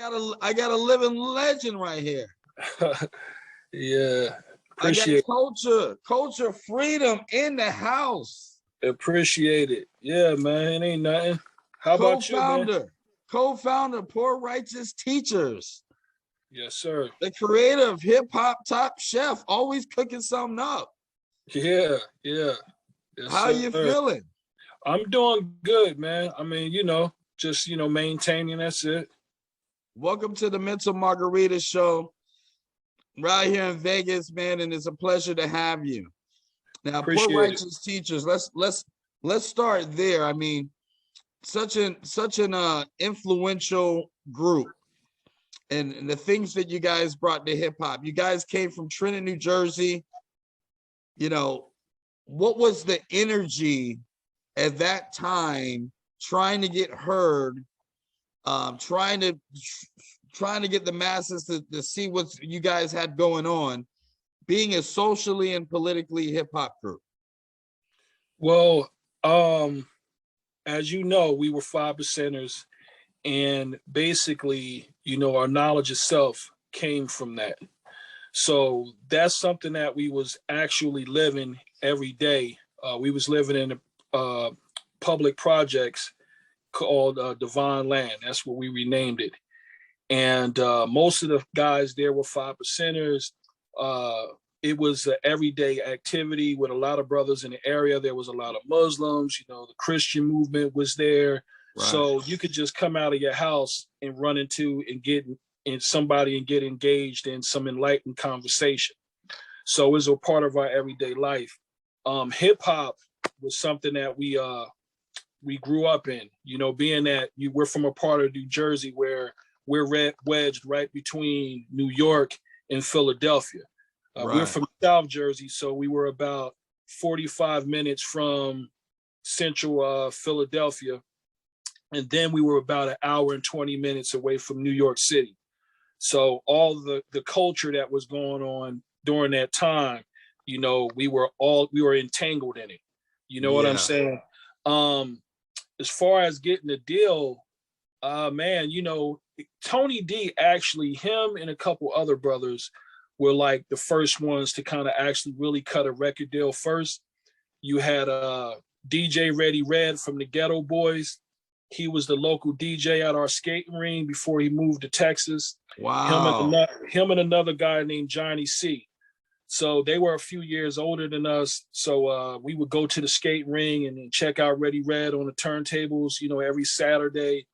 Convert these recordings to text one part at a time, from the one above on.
I got a living legend right here. Yeah, appreciate. I got culture freedom in the house. Appreciate it. Yeah, man, it ain't nothing. How about you, man? Co-founder, Poor Righteous Teachers. Yes, sir. The creator of Hip Hop Top Chef, always cooking something up. Yeah. Yes, How you feeling? I'm doing good, man. I mean, just maintaining. That's it. Welcome to the Mental Margarita Show, right here in Vegas, man, and it's a pleasure to have you. Now, Poor Righteous Teachers. Let's start there. I mean, such an influential group, and the things that you guys brought to hip hop. You guys came from Trenton, New Jersey. What was the energy at that time trying to get heard, trying to get the masses to see what you guys had going on, being a socially and politically hip hop group? Well, as you know, we were 5%ers, and basically, our knowledge itself came from that. So that's something that we was actually living every day. We was living in public projects called Divine Land. That's what we renamed it. And most of the guys there were 5%ers. It was an everyday activity with a lot of brothers in the area. There was a lot of Muslims, the Christian movement was there. Right. So you could just come out of your house and run into and get in somebody and get engaged in some enlightened conversation. So it was a part of our everyday life. Hip hop was something that we grew up in, being that we're from a part of New Jersey where we're wedged right between New York and Philadelphia. Right. We're from South Jersey, so we were about 45 minutes from central Philadelphia. And then we were about an hour and 20 minutes away from New York City. So all the culture that was going on during that time, we were entangled in it. You know what I'm saying? As far as getting a deal, man, Tony D, actually, him and a couple other brothers were like the first ones to kind of actually really cut a record deal first. You had DJ Ready Red from the Ghetto Boys. He was the local DJ at our skating ring before he moved to Texas. Wow. Him and another guy named Johnny C. So they were a few years older than us. So we would go to the skate ring and check out Ready Red on the turntables, every Saturday,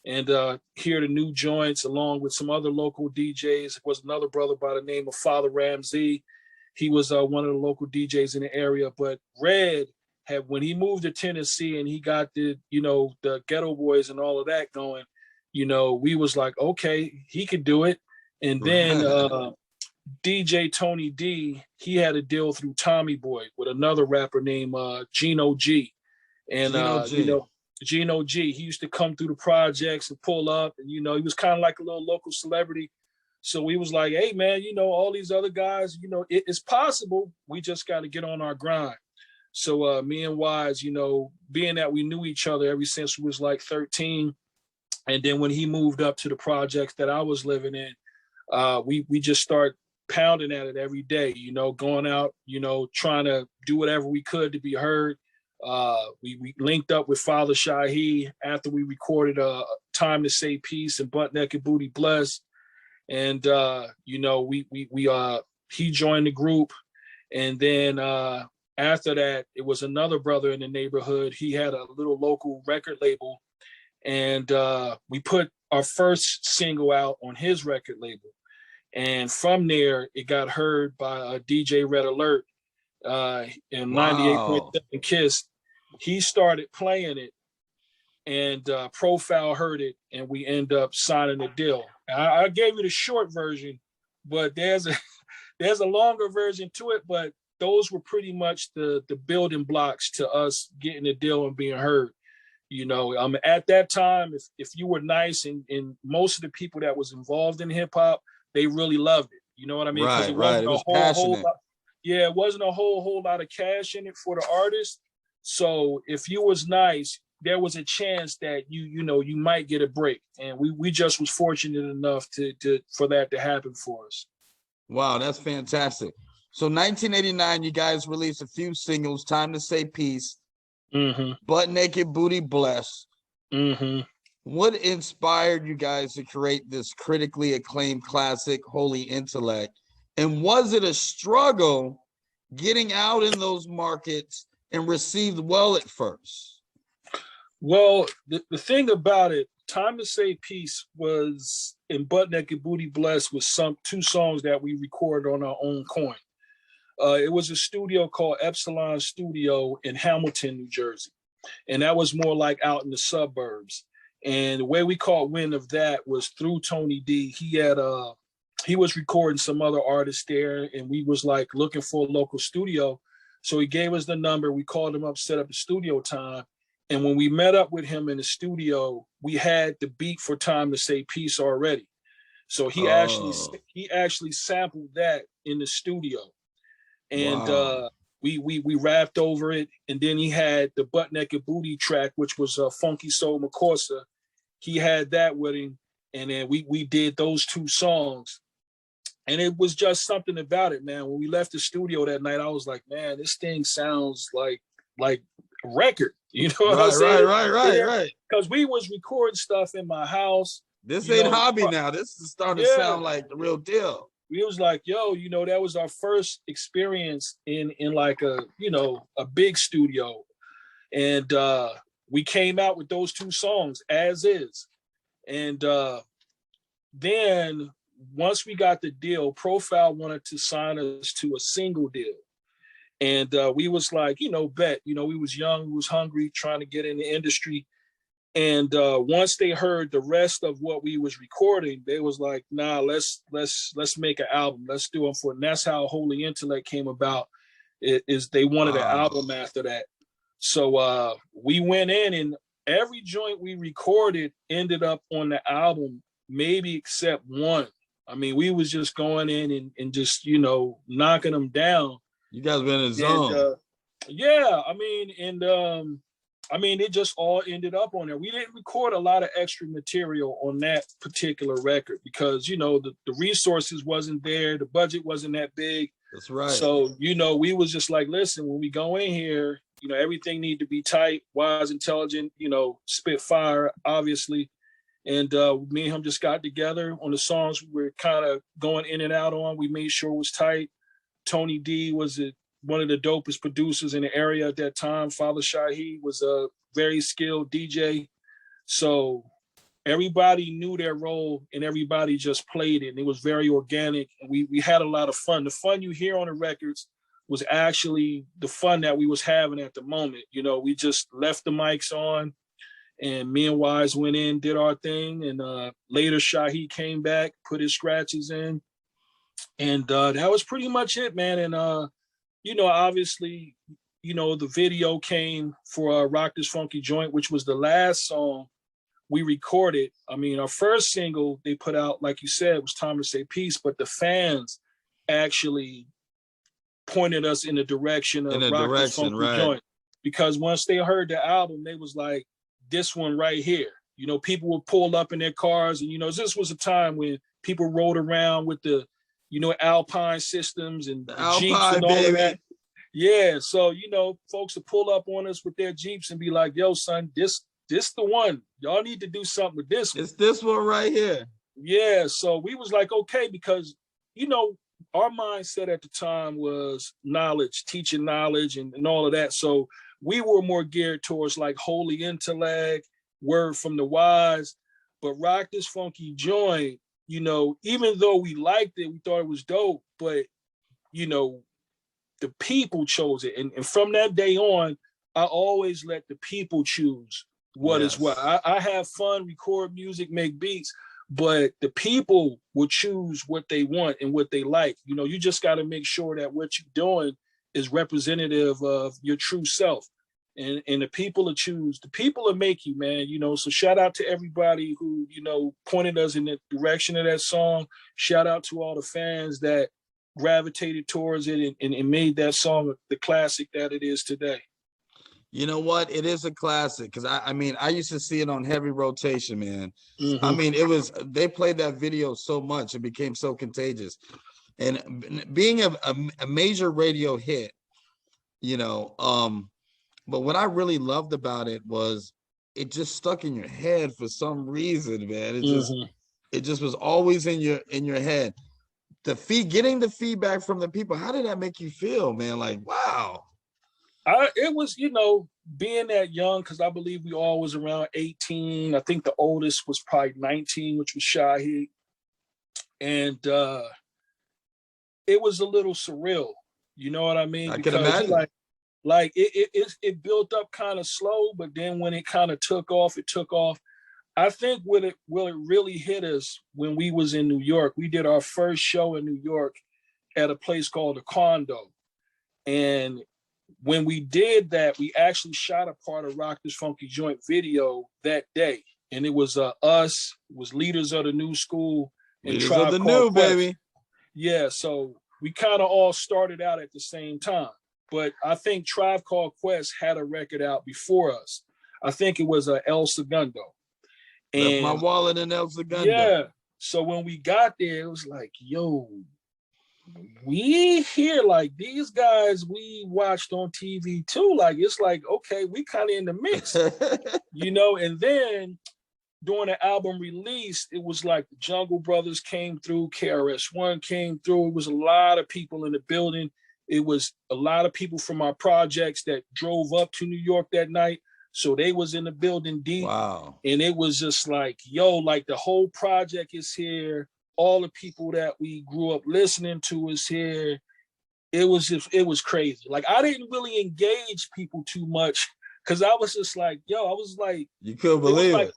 and hear the new joints along with some other local DJs. There was another brother by the name of Father Ramsey. He was one of the local DJs in the area. But Red had, when he moved to Tennessee and he got the Ghetto Boys and all of that going, we was like, okay, he could do it. And then DJ Tony D, he had a deal through Tommy Boy with another rapper named Gino G. And Gino G, he used to come through the projects and pull up, and he was kind of like a little local celebrity. So we was like, hey man, all these other guys, it's possible. We just got to get on our grind. So me and Wise, being that we knew each other ever since we was like 13, and then when he moved up to the projects that I was living in, we just start pounding at it every day, going out, trying to do whatever we could to be heard. We linked up with Father Shahi after we recorded Time to Say Peace and Butt Naked Booty Blessed. And, he joined the group. And then after that, it was another brother in the neighborhood. He had a little local record label. And we put our first single out on his record label. And from there, it got heard by DJ Red Alert in 98.7 Kiss. He started playing it, and Profile heard it, and we end up signing a deal. I gave you the short version, but there's a longer version to it. But those were pretty much the building blocks to us getting a deal and being heard. At that time, if you were nice, and most of the people that was involved in hip hop, they really loved it. You know what I mean? Right. It was passionate. It wasn't a whole lot of cash in it for the artist. So if you was nice, there was a chance that you might get a break, and we just was fortunate enough to for that to happen for us. Wow, that's fantastic. So 1989, you guys released a few singles: "Time to Say Peace," "Butt Naked Booty Blessed." What inspired you guys to create this critically acclaimed classic, Holy Intellect? And was it a struggle getting out in those markets and received well at first? Well, the thing about it, "Time to Say Peace" was, and "Butt Naked Booty Blessed" was two songs that we recorded on our own coin. It was a studio called Epsilon Studio in Hamilton, New Jersey. And that was more like out in the suburbs. And the way we caught wind of that was through Tony D. He was recording some other artists there, and we was like looking for a local studio. So he gave us the number. We called him up, set up the studio time. And when we met up with him in the studio, we had the beat for "Time to Say Peace" already. So he actually sampled that in the studio. And wow. we rapped over it, and then he had the "Butt Naked Booty" track, which was Funky Soul Macorsa. He had that with him, and then we did those two songs, and it was just something about it, man. When we left the studio that night, I was like, man, this thing sounds like a record. You know what I'm saying? Right. Because we was recording stuff in my house. This ain't hobby now. This is starting to sound like the real deal. We was like, yo, that was our first experience in like a big studio. And we came out with those two songs as is. And then once we got the deal, Profile wanted to sign us to a single deal. And we was like, bet, we was young, we was hungry, trying to get in the industry. And once they heard the rest of what we was recording, they was like, nah, let's make an album. Let's do it for it. And that's how Holy Intellect came about. Is they wanted an album after that. So we went in, and every joint we recorded ended up on the album, maybe except one. I mean, we was just going in and just, knocking them down. You guys been in the zone. Yeah, I mean, it just all ended up on there. We didn't record a lot of extra material on that particular record because, the resources wasn't there. The budget wasn't that big. That's right. So, we was just like, listen, when we go in here, everything need to be tight, wise, intelligent, spit fire, obviously. And me and him just got together on the songs we were kind of going in and out on. We made sure it was tight. Tony D was one of the dopest producers in the area at that time. Father Shahi was a very skilled DJ. So everybody knew their role and everybody just played it. And it was very organic. And we had a lot of fun. The fun you hear on the records was actually the fun that we was having at the moment. We just left the mics on, and me and Wise went in, did our thing. And later Shahi came back, put his scratches in. And that was pretty much it, man. And, obviously, the video came for Rock This Funky Joint, which was the last song we recorded. I mean, our first single they put out, like you said, was "Time to Say Peace," but the fans actually pointed us in the direction of Rock This Funky Joint. Because once they heard the album, they was like, this one right here. People would pull up in their cars, and, this was a time when people rode around with the Alpine systems and the Jeeps and all of that. Yeah, so folks would pull up on us with their Jeeps and be like, "Yo, son, this the one. Y'all need to do something with this one. It's this one right here." Yeah, so we was like, okay, because our mindset at the time was knowledge, teaching knowledge, and all of that. So we were more geared towards like Holy Intellect, Word from the Wise, but Rock This Funky Joint. Even though we liked it, we thought it was dope, but, the people chose it. And from that day on, I always let the people choose what is what. I have fun, record music, make beats, but the people will choose what they want and what they like. You just got to make sure that what you're doing is representative of your true self. And the people will choose. The people will make you, man. So shout out to everybody who, pointed us in the direction of that song. Shout out to all the fans that gravitated towards it and made that song the classic that it is today. You know what? It is a classic because I mean, I used to see it on heavy rotation, man. I Mm-hmm. mean, they played that video so much, it became so contagious. And being a major radio hit, you know, but what I really loved about it was it just stuck in your head for some reason, man. Mm-hmm. It just was always in your head. Getting the feedback from the people, how did that make you feel, man? Like, wow. It was, being that young, because I believe we all was around 18. I think the oldest was probably 19, which was Shahid. And it was a little surreal. You know what I mean? I can Because imagine. it built up kind of slow, but then when it kind of took off, it took off. I think what it really hit us when we was in New York. We did our first show in New York at a place called the Condo. And when we did that, we actually shot a part of Rock This Funky Joint video that day. And it was us, it was Leaders of the New School, and Leaders Tribe of the Called New, Quest. baby. Yeah, so we kind of all started out at the same time. But I think Tribe Called Quest had a record out before us. I think it was El Segundo. Left my And wallet in El Segundo. yeah, so when we got there, it was like, yo, we here, like these guys we watched on TV too. Like, it's like, okay, we kind of in the mix, and then during the album release, it was like the Jungle Brothers came through, KRS-One came through. It was a lot of people in the building. It was a lot of people from our projects that drove up to New York that night. So they was in the building deep. Wow. And it was just like, yo, like the whole project is here. All the people that we grew up listening to is here. It was crazy. Like, I didn't really engage people too much because I was just like, yo, I was like, you couldn't believe it.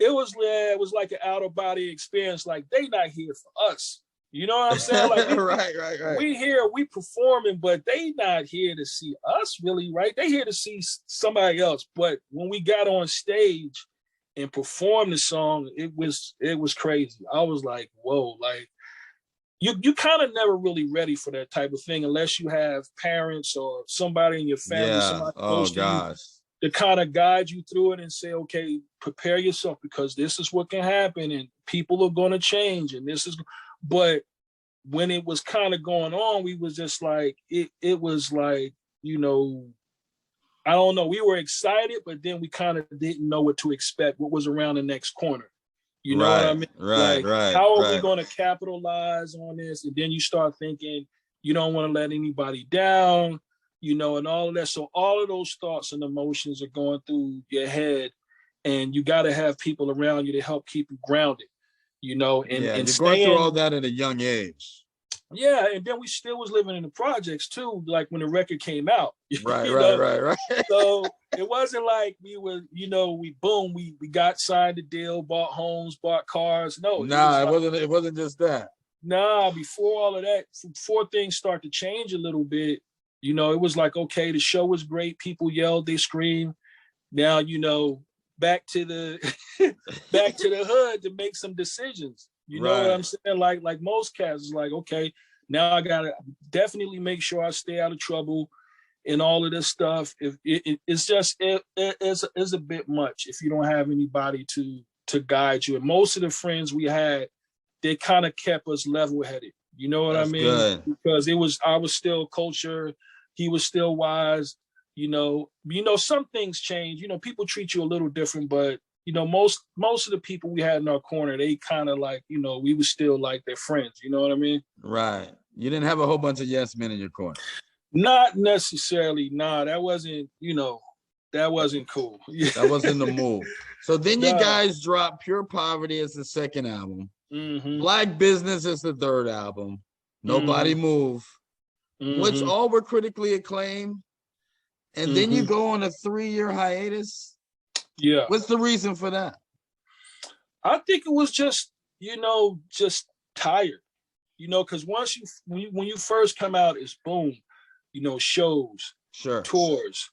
It was like an out of body experience. Like, they not here for us. You know what I'm saying? Like, right. We here, we performing, but they not here to see us really, right? They here to see somebody else. But when we got on stage and performed the song, it was crazy. I was like, whoa, like you kind of never really ready for that type of thing unless you have parents or somebody in your family, somebody close to you to kind of guide you through it and say, okay, prepare yourself because this is what can happen and people are going to change and this is. But when it was kind of going on, we was just like, it was like, I don't know. We were excited, but then we kind of didn't know what to expect, what was around the next corner. You know what I mean? Right. How are we going to capitalize on this? And then you start thinking, you don't want to let anybody down, and all of that. So all of those thoughts and emotions are going through your head, and you got to have people around you to help keep you grounded, and you're going through all that at a young age. Yeah, and then we still was living in the projects too, like when the record came out. Right. So it wasn't like we were, we got signed a deal, bought homes, bought cars. No, it wasn't just that. Nah, before all of that, before things start to change a little bit, it was like, okay, the show was great. People yelled, they screamed. Now, back to the back to the hood to make some decisions. You know what I'm saying? Like most cats is like, okay, now I gotta definitely make sure I stay out of trouble and all of this stuff. If it's just it's a bit much if you don't have anybody to guide you. And most of the friends we had, they kind of kept us level-headed. You know what I mean? Good. Because I was still culture, he was still wise. Some things change. People treat you a little different, but most of the people we had in our corner, they kind of like, we were still like their friends. You know what I mean? Right. You didn't have a whole bunch of yes men in your corner. Not necessarily. Nah, that wasn't, that wasn't cool. That wasn't the move. So then you guys dropped Pure Poverty as the second album. Mm-hmm. Black Business is the third album. Nobody Move, which all were critically acclaimed. And then you go on a 3-year hiatus. Yeah. What's the reason for that? I think it was just, just tired. Because when you first come out, it's boom, shows, tours,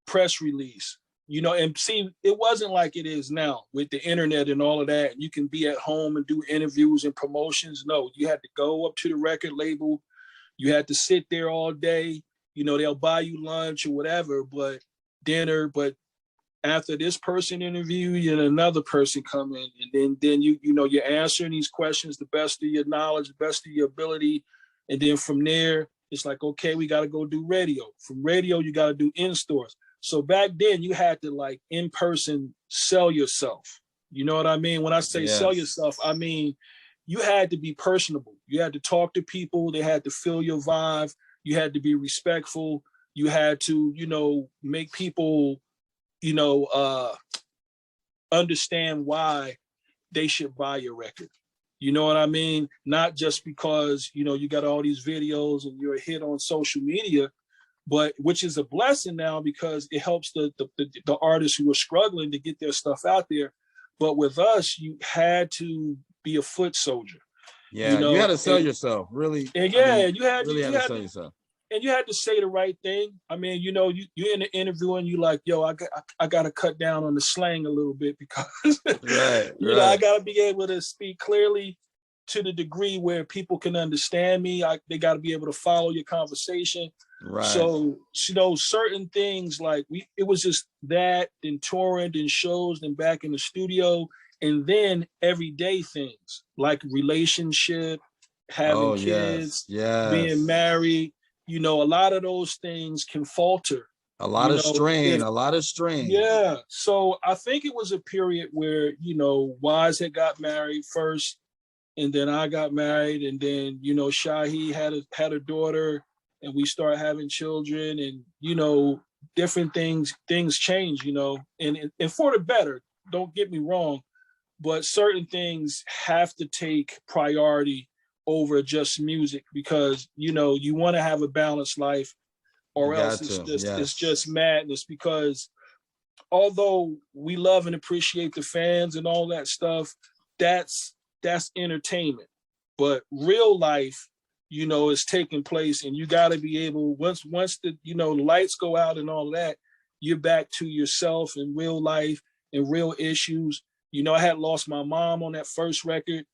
press release, and see, it wasn't like it is now with the internet and all of that. You can be at home and do interviews and promotions. No, you had to go up to the record label. You had to sit there all day. They'll buy you lunch or whatever, but dinner, but after this person interview you, and another person come in, and then you're answering these questions the best of your knowledge, the best of your ability, and then from there it's like, okay, we got to go do radio. From radio, you got to do in stores. So back then, you had to like in person sell yourself. You know what I mean? When I say sell yourself, I mean you had to be personable. You had to talk to people. They had to feel your vibe. You had to be respectful. You had to, make people, understand why they should buy your record. You know what I mean? Not just because, you got all these videos and you're a hit on social media, but which is a blessing now because it helps the artists who are struggling to get their stuff out there. But with us, you had to be a foot soldier. Yeah, you had to sell yourself, really. And yeah, you had to sell yourself. And you had to say the right thing. I mean, you're in an interview and you like, yo, I got to cut down on the slang a little bit because, I got to be able to speak clearly to the degree where people can understand me. They got to be able to follow your conversation. Right. So, certain things like it was just that, then touring, then shows, then back in the studio, and then everyday things like relationship, having kids, being married. A lot of those things can falter. A lot of strain. Yeah. So I think it was a period where, Wise had got married first, and then I got married, and then, Shahi had a daughter, and we started having children, and, different things change, and for the better, don't get me wrong, but certain things have to take priority over just music because you want to have a balanced life, or else it's just madness. Because although we love and appreciate the fans and all that stuff, that's entertainment. But real life, is taking place, and you got to be able once the the lights go out and all that, you're back to yourself and real life and real issues. I had lost my mom on that first record.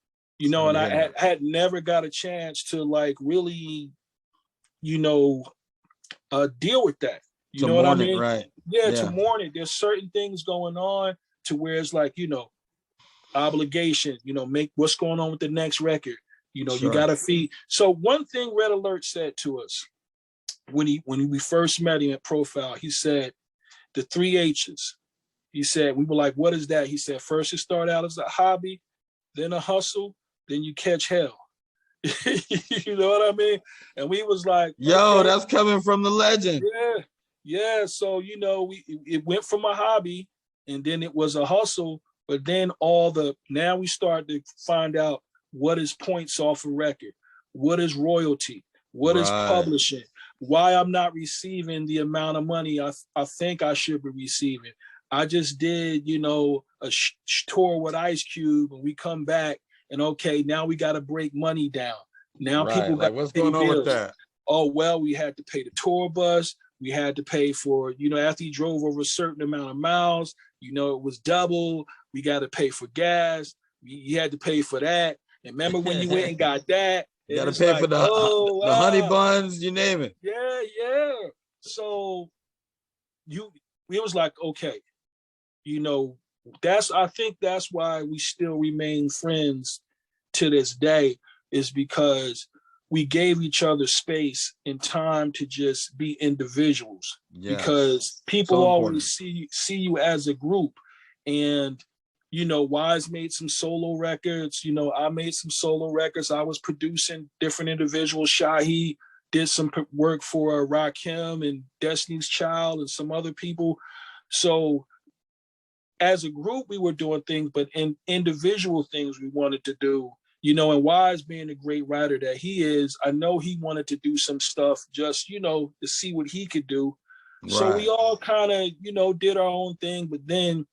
And I had never got a chance to like really, deal with that. You know what I mean? Right. Yeah, to mourn it. There's certain things going on to where it's like, obligation, make what's going on with the next record. You got to feed. So one thing Red Alert said to us when we first met him at Profile, he said the 3 H's. He said, we were like, what is that? He said, first it started out as a hobby, then a hustle, then you catch hell. You know what I mean? And we was like, yo, okay, that's coming from the legend. Yeah. So, it went from a hobby, and then it was a hustle, but then now we start to find out what is points off a record, what is royalty, what is publishing, why I'm not receiving the amount of money I think I should be receiving. I just did, a tour with Ice Cube, and we come back, and okay, now we got to break money down. Now people got what's going on with that? Oh, well, we had to pay the tour bus. We had to pay for, after you drove over a certain amount of miles, it was double. We got to pay for gas. You had to pay for that. And remember when you went and got that? You got to pay for the honey buns, you name it. Yeah. So it was like, okay, I think that's why we still remain friends to this day, is because we gave each other space and time to just be individuals. Yes. Because people always see you as a group. And Wise made some solo records. I made some solo records. I was producing different individuals. Shahi did some work for Rakim and Destiny's Child and some other people. So as a group, we were doing things, but in individual things we wanted to do, and Wise being the great writer that he is, I know he wanted to do some stuff just, to see what he could do. Right. So we all kind of, did our own thing. But then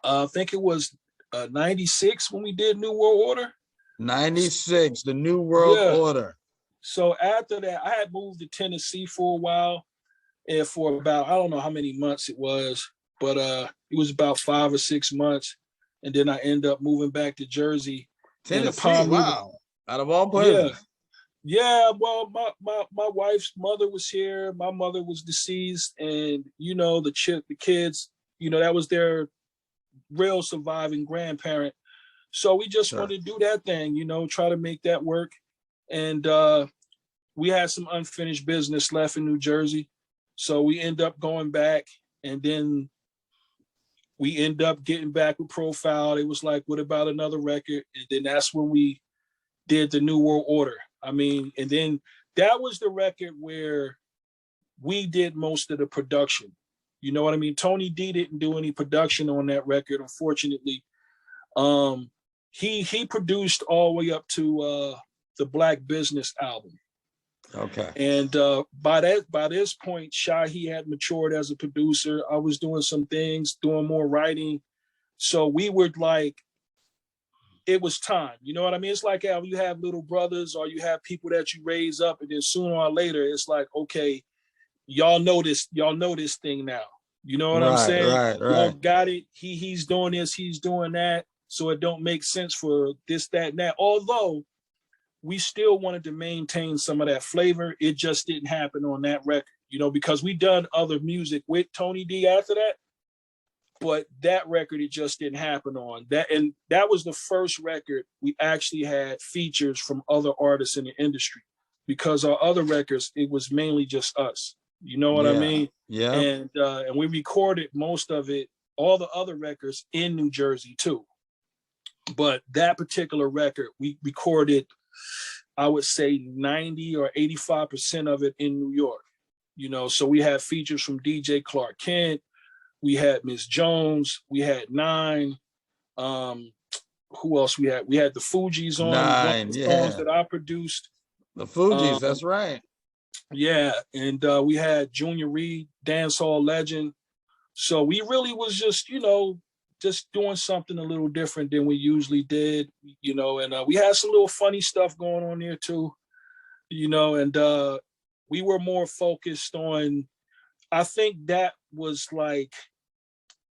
I think it was 96 when we did New World Order. 96, the New World Order. So after that, I had moved to Tennessee for a while, and for about, I don't know how many months it was, but it was about 5 or 6 months. And then I ended up moving back to Jersey. Tennessee, wow. Out of all places. Yeah, well, my wife's mother was here. My mother was deceased, and the kids, that was their real surviving grandparent. So we just Sure. wanted to do that thing, try to make that work. And we had some unfinished business left in New Jersey. So we end up going back, and then we end up getting back with Profile. It was like, what about another record? And then that's when we did the New World Order. I mean, and then that was the record where we did most of the production. You know what I mean? Tony D didn't do any production on that record, unfortunately. He produced all the way up to the Black Business album. Okay. And by this point, Shahi had matured as a producer. I was doing some things, doing more writing. So we were like, it was time. You know what I mean? It's like how you have little brothers or you have people that you raise up, and then sooner or later, it's like, okay, y'all know this thing now. You know what I'm saying? Y'all got it. He's doing this, he's doing that. So it don't make sense for this, that, and that. Although we still wanted to maintain some of that flavor. It just didn't happen on that record, because we done other music with Tony D after that. But that record, it just didn't happen on that. And that was the first record we actually had features from other artists in the industry, because our other records, it was mainly just us. You know what I mean? Yeah. And we recorded most of it, all the other records in New Jersey too. But that particular record, we recorded, I would say 90 or 85% of it in New York. So we had features from DJ Clark Kent. We had Miss Jones. We had Nine. Who else we had? We had the Fugees on one of the songs that I produced. The Fugees, that's right. Yeah, and we had Junior Reed, dancehall legend. So we really was just, just doing something a little different than we usually did, and we had some little funny stuff going on there too, and we were more focused on, I think that was like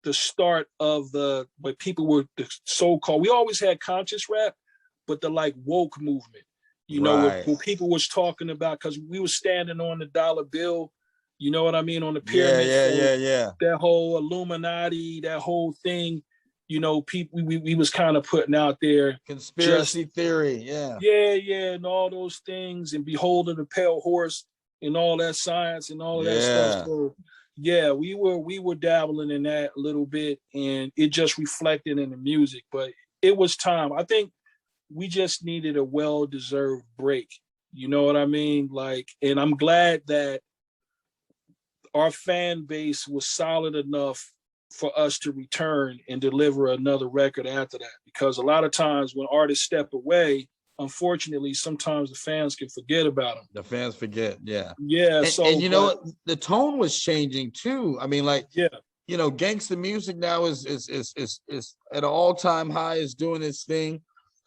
the start of what people were the so-called, we always had conscious rap, but the like woke movement, when people was talking about, because we were standing on the dollar bill, you know what I mean, on the pyramid. Yeah. That whole Illuminati, that whole thing, people, we was kind of putting out there conspiracy theory. Yeah, and all those things, and beholding the pale horse and all that science and all of that stuff. So yeah, we were dabbling in that a little bit, and it just reflected in the music. But it was time. I think we just needed a well-deserved break. You know what I mean? Like, and I'm glad that our fan base was solid enough for us to return and deliver another record after that. Because a lot of times when artists step away, unfortunately, sometimes the fans can forget about them. The fans forget, yeah. Yeah. And know what? The tone was changing too. I mean, like, gangsta music now is at an all-time high, is doing its thing.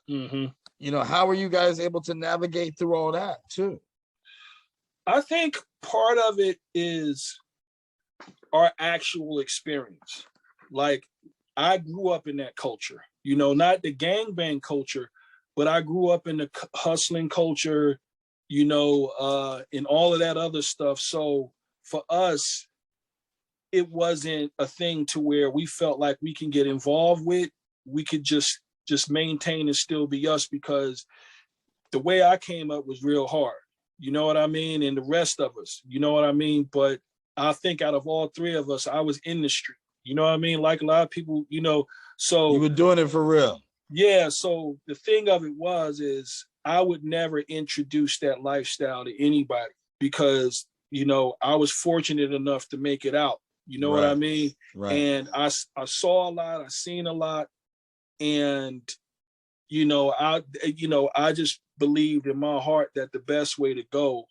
Mm-hmm. How are you guys able to navigate through all that too? I think part of it is our actual experience. Like, I grew up in that culture, not the gangbang culture, but I grew up in the hustling culture, and all of that other stuff. So for us, it wasn't a thing to where we felt like we can get involved with. We could just maintain and still be us, because the way I came up was real hard. You know what I mean? And the rest of us, you know what I mean? But I think out of all three of us, I was in the street. You know what I mean? Like a lot of people, so you were doing it for real. Yeah. So the thing of it is I would never introduce that lifestyle to anybody, because, I was fortunate enough to make it out. You know what I mean? Right. And I saw a lot, I seen a lot. And, I just believed in my heart that the best way to go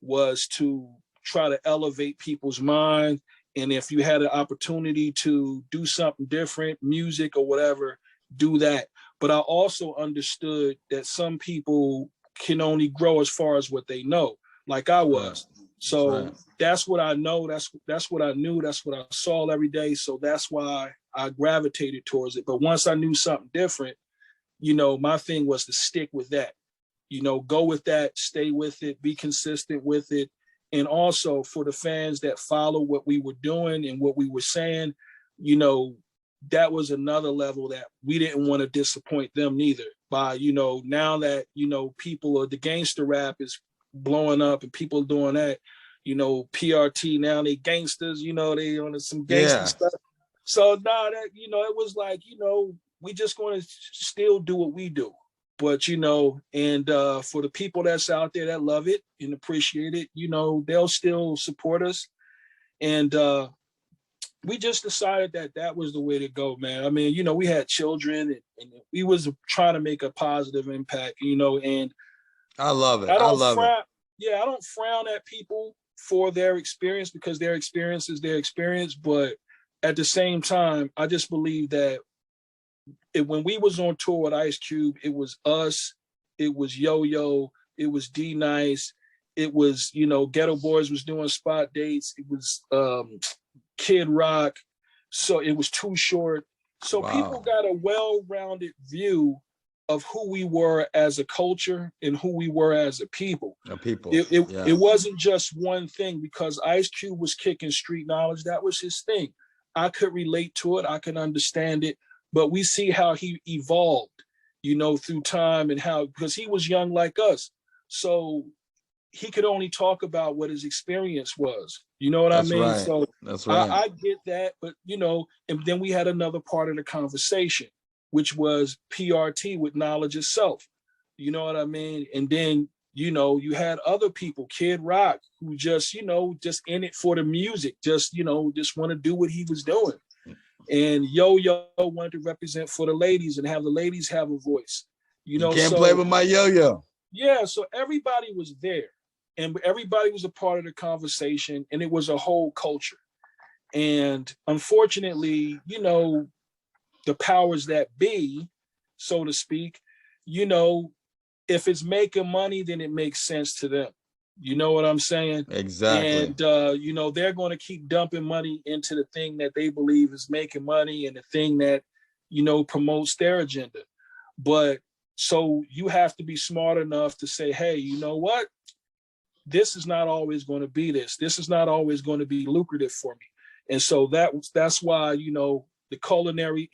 was to try to elevate people's mind. And if you had an opportunity to do something different, music or whatever, do that. But I also understood that some people can only grow as far as what they know, like I was. So that's what I know. That's what I knew. That's what I saw every day. So that's why I gravitated towards it. But once I knew something different, my thing was to stick with that. You know, go with that, stay with it, be consistent with it. And also for the fans that follow what we were doing and what we were saying, you know, that was another level that we didn't want to disappoint them neither. By, you know, now that, you know, people are, the gangster rap is blowing up and people doing that, you know, PRT now, they gangsters, you know, they on some gangster stuff. So that, you know, it was like, you know, we just going to still do what we do. But, you know, and for the people that's out there that love it and appreciate it, you know, they'll still support us. And we just decided that that was the way to go, man. I mean, you know, we had children and we was trying to make a positive impact, you know, and I love it. I I don't love frown. Yeah, I don't frown at people for their experience because their experience is their experience. But at the same time, I just believe that when we was on tour with Ice Cube, it was us, it was Yo-Yo, it was D-Nice, it was, you know, Ghetto Boys was doing spot dates, it was Kid Rock, so it was Too Short. So people got a well-rounded view of who we were as a culture and who we were as a people. It wasn't just one thing because Ice Cube was kicking street knowledge. That was his thing. I could relate to it. I can understand it. But we see how he evolved, you know, through time and how, because he was young like us. So he could only talk about what his experience was. You know what I mean? Right. So that's right. I get that. But, you know, and then we had another part of the conversation, which was PRT with knowledge itself. You know what I mean? And then, you know, you had other people, Kid Rock, who just, you know, just in it for the music, just, you know, just want to do what he was doing. And Yo-Yo wanted to represent for the ladies and have the ladies have a voice. You know, can't play with my Yo-Yo. Yeah, so everybody was there and everybody was a part of the conversation and it was a whole culture. And unfortunately, you know, the powers that be, so to speak, you know, if it's making money, then it makes sense to them. You know what I'm saying? Exactly. And, you know, they're going to keep dumping money into the thing that they believe is making money and the thing that, you know, promotes their agenda. But so you have to be smart enough to say, hey, you know what? This is not always going to be this. This is not always going to be lucrative for me. And so that's why, you know, the culinary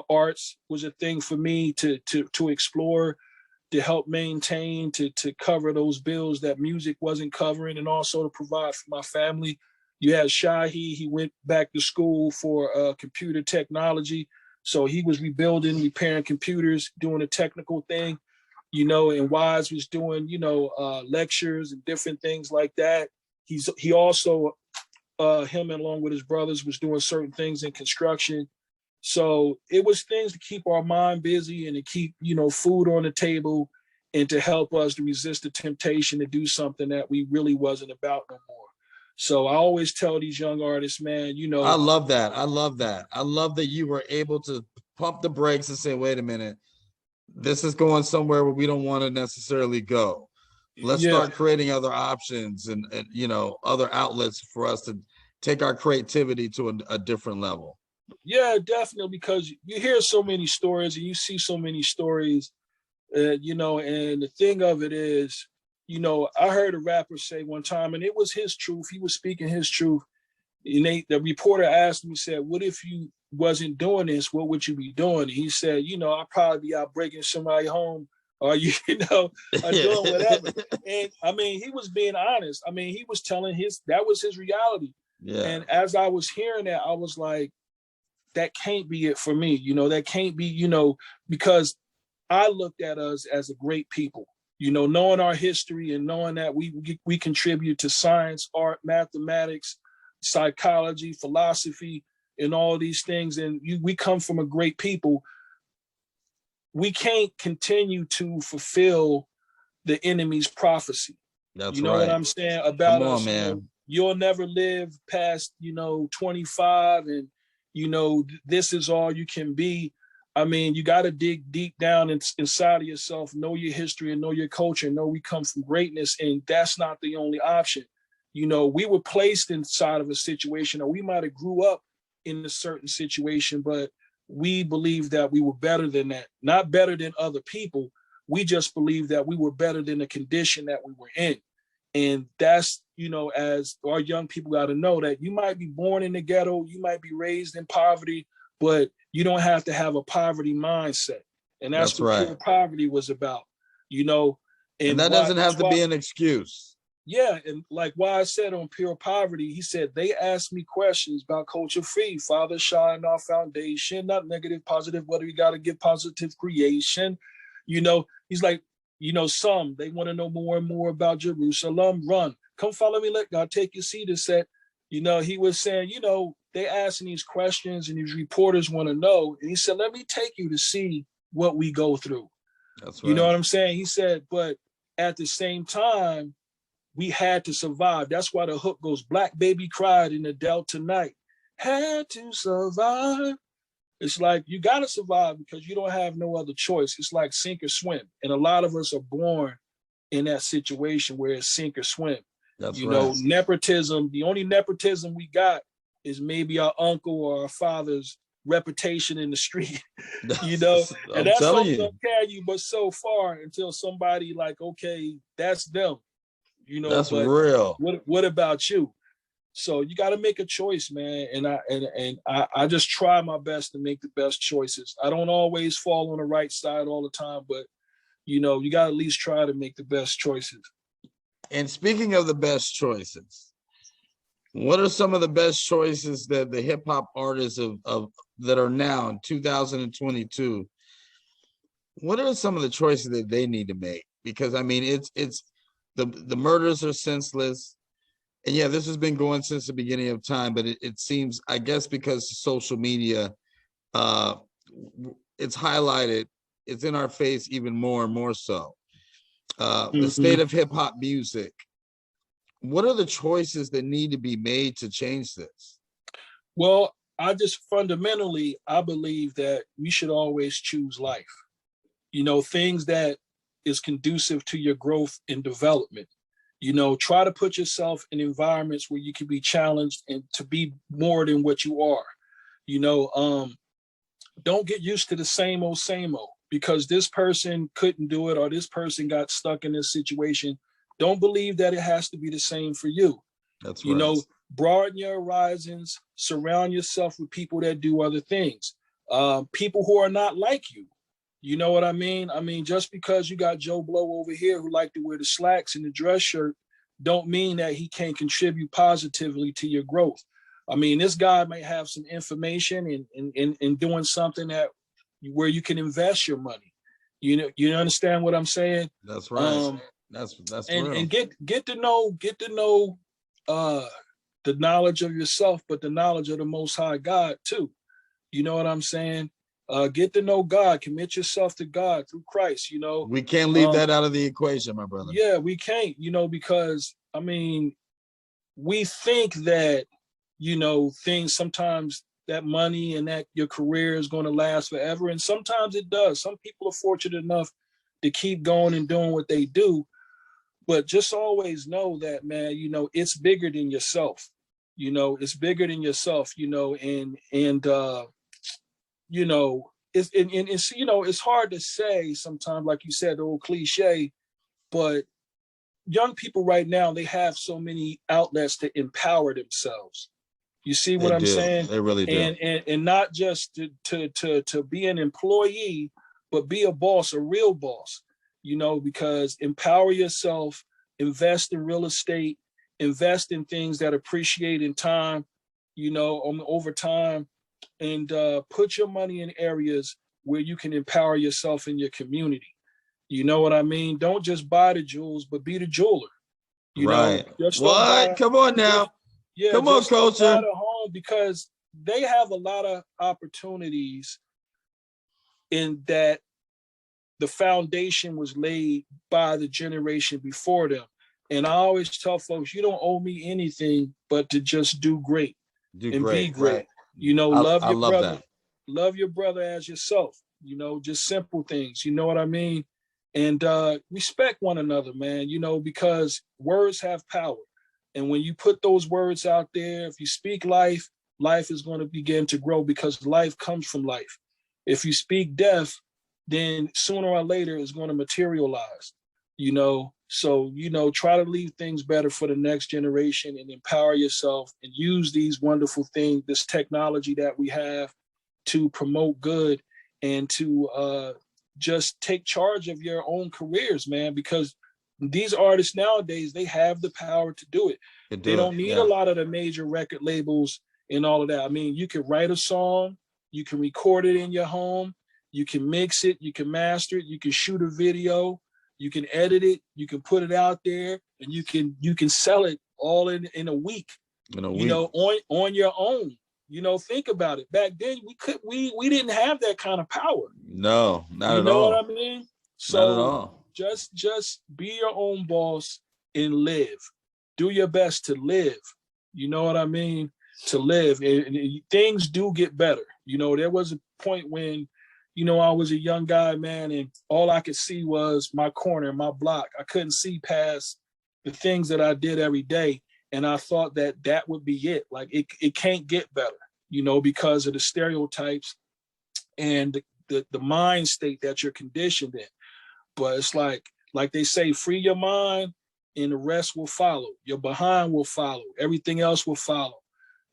arts was a thing for me to explore, to help maintain, to cover those bills that music wasn't covering, and also to provide for my family. You had Shahi, he went back to school for computer technology. So he was rebuilding, repairing computers, doing a technical thing, you know, and Wise was doing, you know, lectures and different things like that. He also, him along with his brothers was doing certain things in construction. So it was things to keep our mind busy and to keep, you know, food on the table and to help us to resist the temptation to do something that we really wasn't about no more. So I always tell these young artists, man, you know. I love that. I love that. I love that you were able to pump the brakes and say, wait a minute, this is going somewhere where we don't want to necessarily go. Let's start creating other options and, you know, other outlets for us to take our creativity to a different level. Yeah, definitely, because you hear so many stories and you see so many stories, you know, and the thing of it is, you know, I heard a rapper say one time, and it was his truth. He was speaking his truth. And the reporter asked him, he said, what if you wasn't doing this? What would you be doing? And he said, you know, I'd probably be out breaking somebody home or, you know, or doing whatever. And I mean, he was being honest. I mean, he was telling that was his reality. Yeah. And as I was hearing that, I was like, that can't be it for me. You know, that can't be, you know, because I looked at us as a great people, you know, knowing our history and knowing that we contribute to science, art, mathematics, psychology, philosophy, and all these things. And we come from a great people. We can't continue to fulfill the enemy's prophecy. That's you know right. what I'm saying about Come on, us, man. you know, you'll never live past, you know, 25 and, you know, this is all you can be. I mean, you got to dig deep down inside of yourself, know your history and know your culture, know we come from greatness. And that's not the only option. You know, we were placed inside of a situation, or we might have grew up in a certain situation, but we believe that we were better than that. Not better than other people, We just believed that we were better than the condition that we were in. And that's, as our young people got to know that you might be born in the ghetto, you might be raised in poverty, but you don't have to have a poverty mindset. And that's what pure poverty was about, and that doesn't have to be an excuse. Yeah, and like why I said on Pure Poverty, he said, they asked me questions about culture free, Father Shine, our foundation, not negative, positive, what do we got to give positive creation? He's like, some, they want to know more and more about Jerusalem, run, come follow me, let God take your seat and said, he was saying, they asking these questions and these reporters want to know. And he said, let me take you to see what we go through. That's right. You know what I'm saying? He said, but at the same time, we had to survive. That's why the hook goes, Black baby cried in the Delta night. Had to survive. It's like, you got to survive because you don't have no other choice. It's like sink or swim. And a lot of us are born in that situation where it's sink or swim. That's right. Nepotism, the only nepotism we got is maybe our uncle or our father's reputation in the street, and that's all gonna carry you but so far until somebody like, okay, that's them. That's real. What about you? So you got to make a choice, man. And I just try my best to make the best choices. I don't always fall on the right side all the time, but you got to at least try to make the best choices. And speaking of the best choices, what are some of the best choices that the hip hop artists of that are now in 2022? What are some of the choices that they need to make? Because I mean, it's the murders are senseless. And yeah, this has been going since the beginning of time, but it seems, I guess, because social media, it's highlighted, it's in our face even more and more so. The state of hip hop music. What are the choices that need to be made to change this? Well, I believe that we should always choose life. Things that is conducive to your growth and development. Try to put yourself in environments where you can be challenged and to be more than what you are. Don't get used to the same old, because this person couldn't do it or this person got stuck in this situation. Don't believe that it has to be the same for you. That's right. Broaden your horizons, surround yourself with people that do other things, people who are not like you. You know what I mean? I mean, just because you got Joe Blow over here who like to wear the slacks and the dress shirt, don't mean that he can't contribute positively to your growth. I mean, this guy might have some information in doing something where you can invest your money. You understand what I'm saying? That's right. That's and real. And get to know the knowledge of yourself, but the knowledge of the Most High God too. You know what I'm saying? Get to know God, commit yourself to God through Christ. We can't leave that out of the equation, my brother. Yeah, we can't, because I mean, we think that, things sometimes that money and that your career is going to last forever. And sometimes it does. Some people are fortunate enough to keep going and doing what they do. But just always know that, man, it's bigger than yourself. It's bigger than yourself, it's hard to say sometimes, like you said, the old cliche, but young people right now, they have so many outlets to empower themselves. You see what I'm saying? They really do. And not just to be an employee, but be a boss, a real boss, because empower yourself, invest in real estate, invest in things that appreciate in time, over time, and put your money in areas where you can empower yourself in your community. You know what I mean? Don't just buy the jewels, but be the jeweler. Right. What? Come on now. Yeah, come on, culture. Buy the home because they have a lot of opportunities in that the foundation was laid by the generation before them. And I always tell folks, you don't owe me anything but to just do great and be great. Right. Love your brother. That. Love your brother as yourself. Just simple things. You know what I mean? And respect one another, man, because words have power. And when you put those words out there, if you speak life, life is going to begin to grow because life comes from life. If you speak death, then sooner or later it's going to materialize, you know. So, you know, try to leave things better for the next generation and empower yourself and use these wonderful things, this technology that we have to promote good and to just take charge of your own careers, man, because these artists nowadays, they have the power to do it. They don't need a lot of the major record labels and all of that. I mean, you can write a song, you can record it in your home, you can mix it, you can master it, you can shoot a video, you can edit it, you can put it out there, and you can sell it all in a week. You know, on your own. You know, think about it. Back then, we didn't have that kind of power. No, not at all. You know what I mean? So not at all. Just be your own boss and live. Do your best to live. You know what I mean? To live. And things do get better. You know, there was a point when, you know, I was a young guy, man, and all I could see was my corner, my block. I couldn't see past the things that I did every day. And I thought that would be it. Like it can't get better, you know, because of the stereotypes and the mind state that you're conditioned in. But it's like they say, free your mind and the rest will follow. Your behind will follow. Everything else will follow.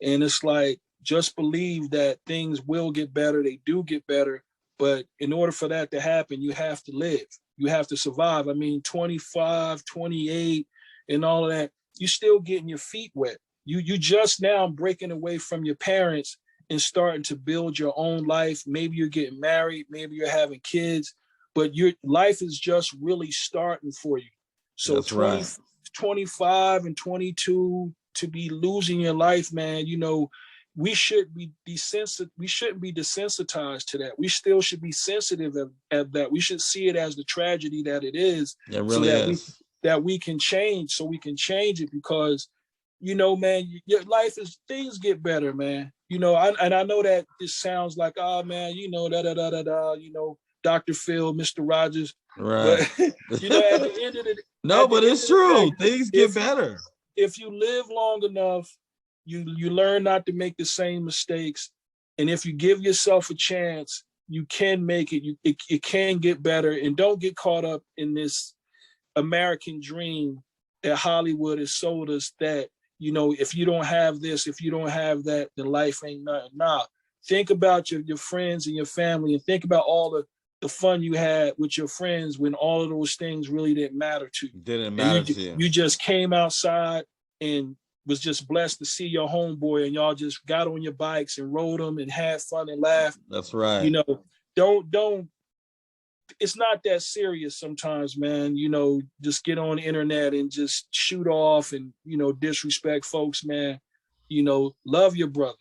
And it's like, just believe that things will get better. They do get better. But in order for that to happen, you have to live. You have to survive. I mean, 25, 28 and all of that, you're still getting your feet wet. You just now breaking away from your parents and starting to build your own life. Maybe you're getting married. Maybe you're having kids. But your life is just really starting for you. So 25 and 22 to be losing your life, man, you know, we shouldn't be desensitized to that. We still should be sensitive at that. We should see it as the tragedy that it is. It really is. That we can change, so we can change it, because, you know, man, your life is, things get better, man. You know, I know that this sounds like, oh man, you know, you know, Dr. Phil, Mr. Rogers. Right. But, you know, at the end of the no, but it's true. Things get better. If you live long enough, you learn not to make the same mistakes. And if you give yourself a chance, you can make it. It can get better. And don't get caught up in this American dream that Hollywood has sold us, that, you know, if you don't have this, if you don't have that, then life ain't nothing. Nah, think about your friends and your family, and think about all the fun you had with your friends when all of those things really didn't matter to you. Didn't matter to you. You just came outside and was just blessed to see your homeboy, and y'all just got on your bikes and rode them and had fun and laughed. That's right. You know, don't it's not that serious sometimes, man. You know, just get on the internet and just shoot off and, you know, disrespect folks, man. You know, love your brother.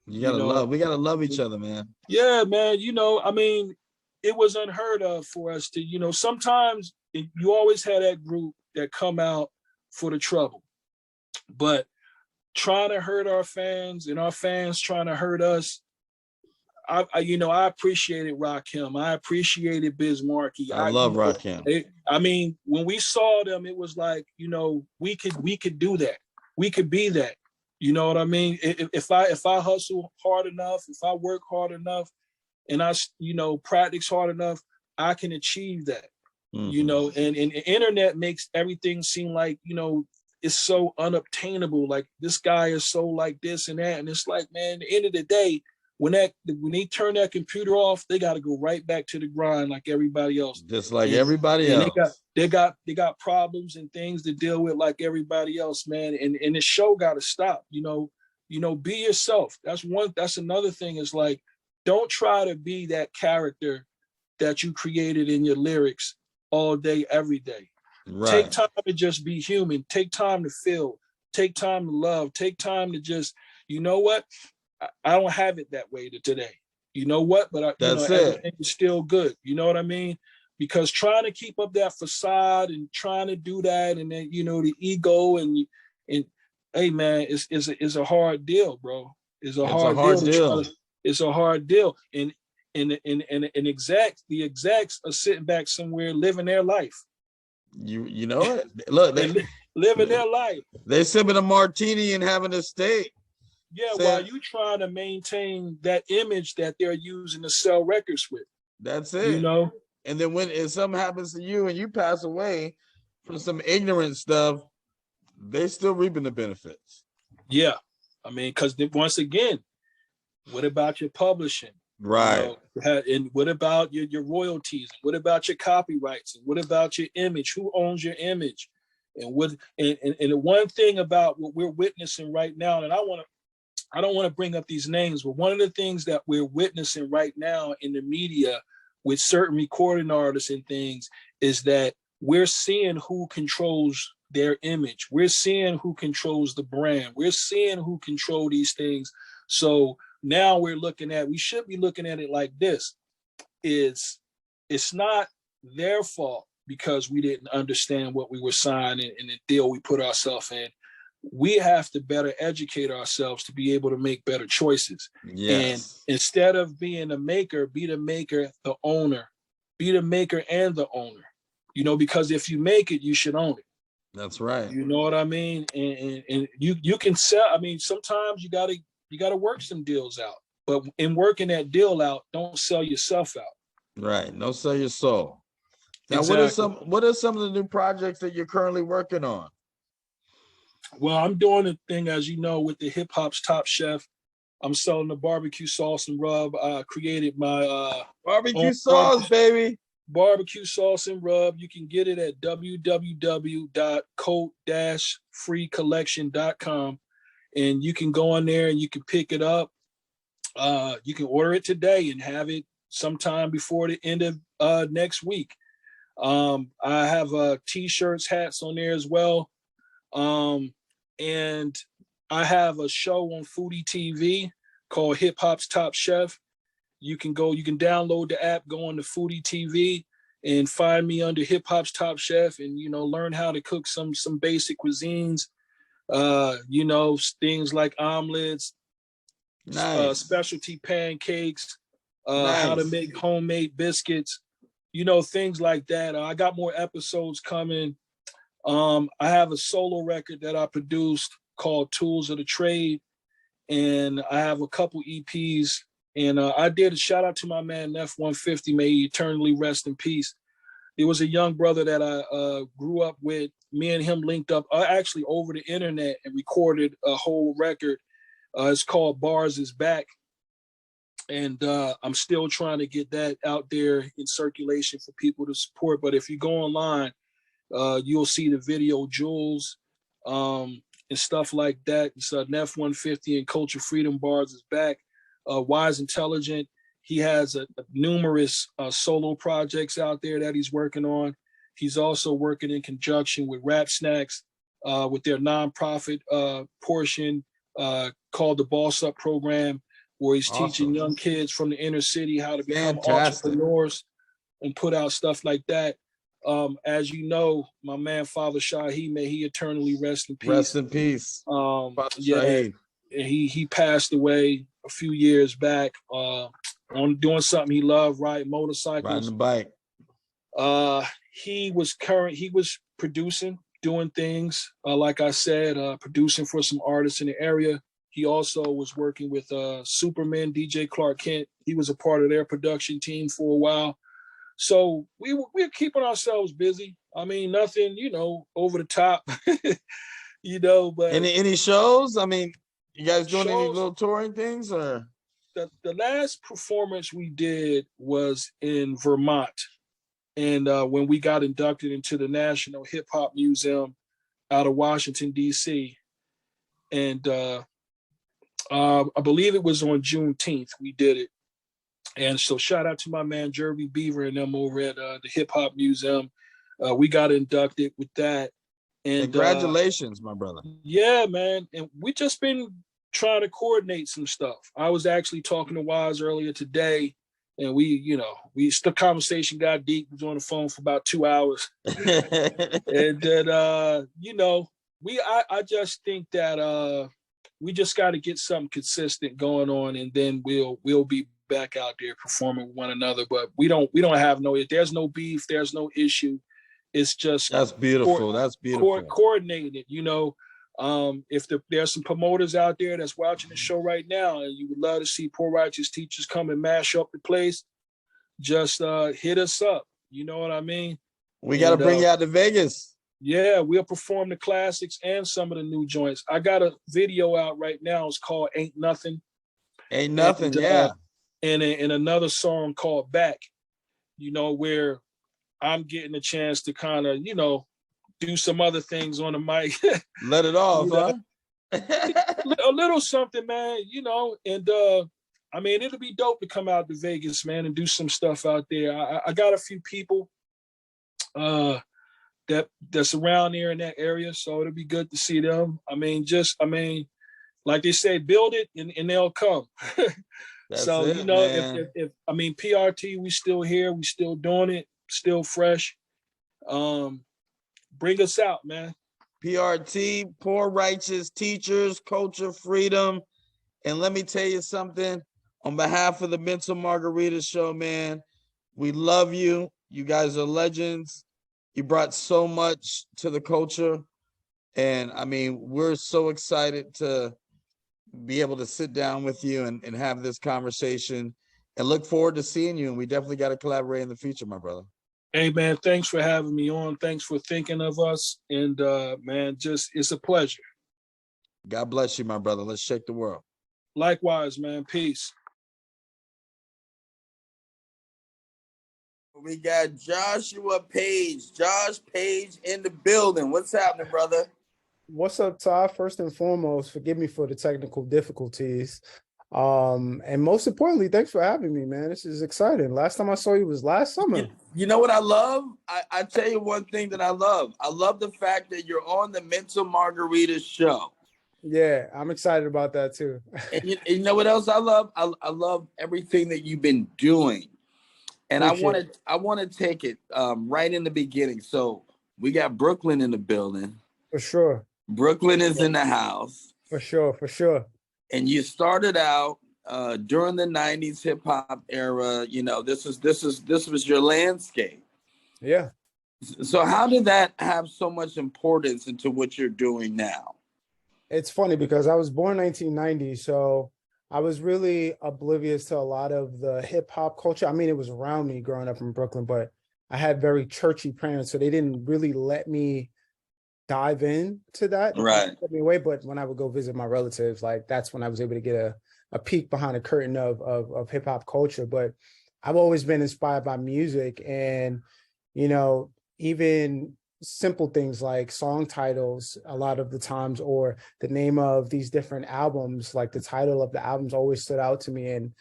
We gotta love each other, man. Yeah, man. You know, I mean, it was unheard of for us to, you know, sometimes you always had that group that come out for the trouble. But trying to hurt our fans and our fans trying to hurt us, I appreciated Rakim. I appreciated Biz Markie. I love Rakim. I mean, when we saw them, it was like, you know, we could do that. We could be that. You know what I mean? If I hustle hard enough, if I work hard enough, and I, you know, practice hard enough, I can achieve that. Mm-hmm. You know, and the internet makes everything seem like, you know, it's so unobtainable. Like, this guy is so like this and that. And it's like, man, at the end of the day, when they turn that computer off, they got to go right back to the grind like everybody else. Just like everybody else. They got problems and things to deal with like everybody else, man. And the show got to stop. You know, be yourself. That's another thing, is like, don't try to be that character that you created in your lyrics all day, every day. Right. Take time to just be human. Take time to feel. Take time to love. Take time to just, you know what? I don't have it that way today. You know what? But everything is still good. You know what I mean? Because trying to keep up that facade and trying to do that, and then, you know, the ego and hey man, it's a hard deal, bro. It's a hard deal. It's a hard deal. And the execs are sitting back somewhere living their life. You know it. Look, they living their life. They're sipping a martini and having a steak. Yeah, while you trying to maintain that image that they're using to sell records with. That's you it. know? And then when if something happens to you and you pass away from some ignorant stuff, they still reaping the benefits. Yeah. I mean, because once again, what about your publishing? Right. And what about your royalties? What about your copyrights? And what about your image? Who owns your image? And the one thing about what we're witnessing right now, and I don't want to bring up these names, but one of the things that we're witnessing right now in the media with certain recording artists and things is that we're seeing who controls their image. We're seeing who controls the brand. We're seeing who control these things. So now we should be looking at it like this. It's not their fault because we didn't understand what we were signing and the deal we put ourselves in. We have to better educate ourselves to be able to make better choices. Yes. And instead of being a maker, be the maker, the owner. Be the maker and the owner. Because if you make it, you should own it. That's right. You know what I mean? And you can sell. I mean, sometimes you gotta work some deals out. But in working that deal out, don't sell yourself out. Right. Don't sell your soul. Now, Exactly. what are some of the new projects that you're currently working on? Well, I'm doing a thing, as you know, with the Hip Hop's Top Chef. I'm selling the barbecue sauce and rub. I created my Barbecue sauce, baby. Barbecue sauce and rub. You can get it at www.coat-freecollection.com. And you can go on there and you can pick it up. You can order it today and have it sometime before the end of next week. I have t-shirts, hats on there as well. And I have a show on Foodie TV called Hip Hop's Top Chef. You can download the app, go on to Foodie TV and find me under Hip Hop's Top Chef and, learn how to cook some basic cuisines, things like omelets, nice. Specialty pancakes, nice. How to make homemade biscuits, things like that. I got more episodes coming. I have a solo record that I produced called Tools of the Trade, and I have a couple EPs. And I did a shout out to my man F-150, may he eternally rest in peace. There was a young brother that I grew up with. Me and him linked up actually over the internet and recorded a whole record. It's called Bars Is Back. And I'm still trying to get that out there in circulation for people to support. But if you go online, you'll see the video Jules and stuff like that. It's F-150 and Culture Freedom Bars Is Back. Wise Intelligent. He has numerous solo projects out there that he's working on. He's also working in conjunction with Rap Snacks with their nonprofit portion called the Boss Up Program, where he's teaching young kids from the inner city how to become entrepreneurs and put out stuff like that. As you know, my man Father Shaheed, may he eternally rest in peace. Rest in peace. Shaheed. He passed away a few years back on doing something he loved, riding motorcycles. Riding the bike. He was producing, doing things, like I said, producing for some artists in the area. He also was working with Superman, DJ Clark Kent. He was a part of their production team for a while. So we're keeping ourselves busy. I mean, nothing, over the top, but any shows? I mean, you guys doing any little touring things or? The last performance we did was in Vermont. And when we got inducted into the National Hip Hop Museum out of Washington, D.C. And I believe it was on Juneteenth we did it. And so shout out to my man Jeremy Beaver and them over at the Hip Hop Museum. We got inducted with that. And congratulations, my brother. Yeah, man. And we just been trying to coordinate some stuff. I was actually talking to Wise earlier today, and the conversation got deep. We was on the phone for about 2 hours. And then, I just think that we just got to get something consistent going on, and then we'll be back out there performing with one another. But we don't have there's no beef, there's no issue. It's just that's beautiful. That's beautiful. Coordinated, if there's some promoters out there that's watching the show right now, and you would love to see Poor Righteous Teachers come and mash up the place, just hit us up. You know what I mean? We got to bring you out to Vegas. Yeah, we'll perform the classics and some of the new joints. I got a video out right now. It's called Ain't Nothing. Ain't Nothing, yeah. And another song called Back, where I'm getting a chance to kind of, do some other things on the mic. Let it off, huh? A little something, man, and I mean, it'll be dope to come out to Vegas, man, and do some stuff out there. I got a few people that's around there in that area, so it'll be good to see them. I mean, like they say, build it and they'll come. So it, if PRT, we still here, we still doing it, still fresh. Bring us out, man. PRT, Poor Righteous Teachers, Culture, Freedom. And let me tell you something, on behalf of the Mental Margarita Show, man, we love you. You guys are legends. You brought so much to the culture. And I mean, we're so excited to be able to sit down with you and have this conversation, and look forward to seeing you. And we definitely got to collaborate in the future, my brother. Hey, man, thanks for having me on. Thanks for thinking of us. And man, it's a pleasure. God bless you, my brother. Let's shake the world. Likewise, man. Peace. We got Joshua Page. Josh Page in the building. What's happening, brother? What's up, Todd? First and foremost, forgive me for the technical difficulties. And most importantly, thanks for having me, man. This is exciting. Last time I saw you was last summer. You know what I love? I tell you one thing that I love. I love the fact that you're on the Mental Margarita Show. Yeah, I'm excited about that too. And you know what else I love? I love everything that you've been doing. And I want to take it right in the beginning. So we got Brooklyn in the building. For sure. Brooklyn is in the house. For sure. And you started out during the 90s hip hop era. This was your landscape. Yeah. So how did that have so much importance into what you're doing now? It's funny because I was born 1990, so I was really oblivious to a lot of the hip hop culture. I mean, it was around me growing up in Brooklyn, but I had very churchy parents, so they didn't really let me dive into that right away. But when I would go visit my relatives, like that's when I was able to get a peek behind the curtain of hip hop culture. But I've always been inspired by music, and even simple things like song titles a lot of the times, or the name of these different albums, like the title of the albums always stood out to me. And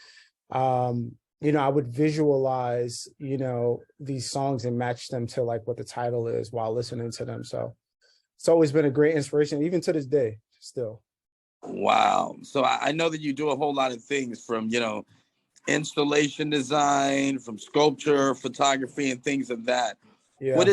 I would visualize these songs and match them to like what the title is while listening to them. So it's always been a great inspiration, even to this day, still. Wow. So I know that you do a whole lot of things, from, installation design, from sculpture, photography, and things of that. Yeah. What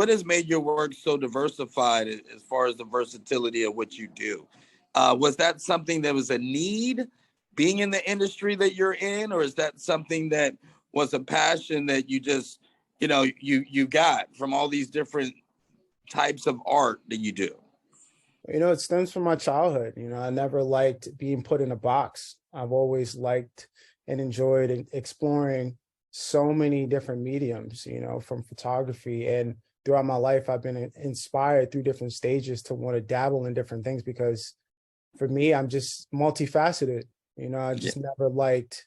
has made your work so diversified as far as the versatility of what you do? Was that something that was a need being in the industry that you're in, or is that something that was a passion that you just, you got from all these different types of art that you do? It stems from my childhood. I never liked being put in a box. I've always liked and enjoyed exploring so many different mediums, from photography. And throughout my life, I've been inspired through different stages to want to dabble in different things, because for me, I'm just multifaceted. I just never liked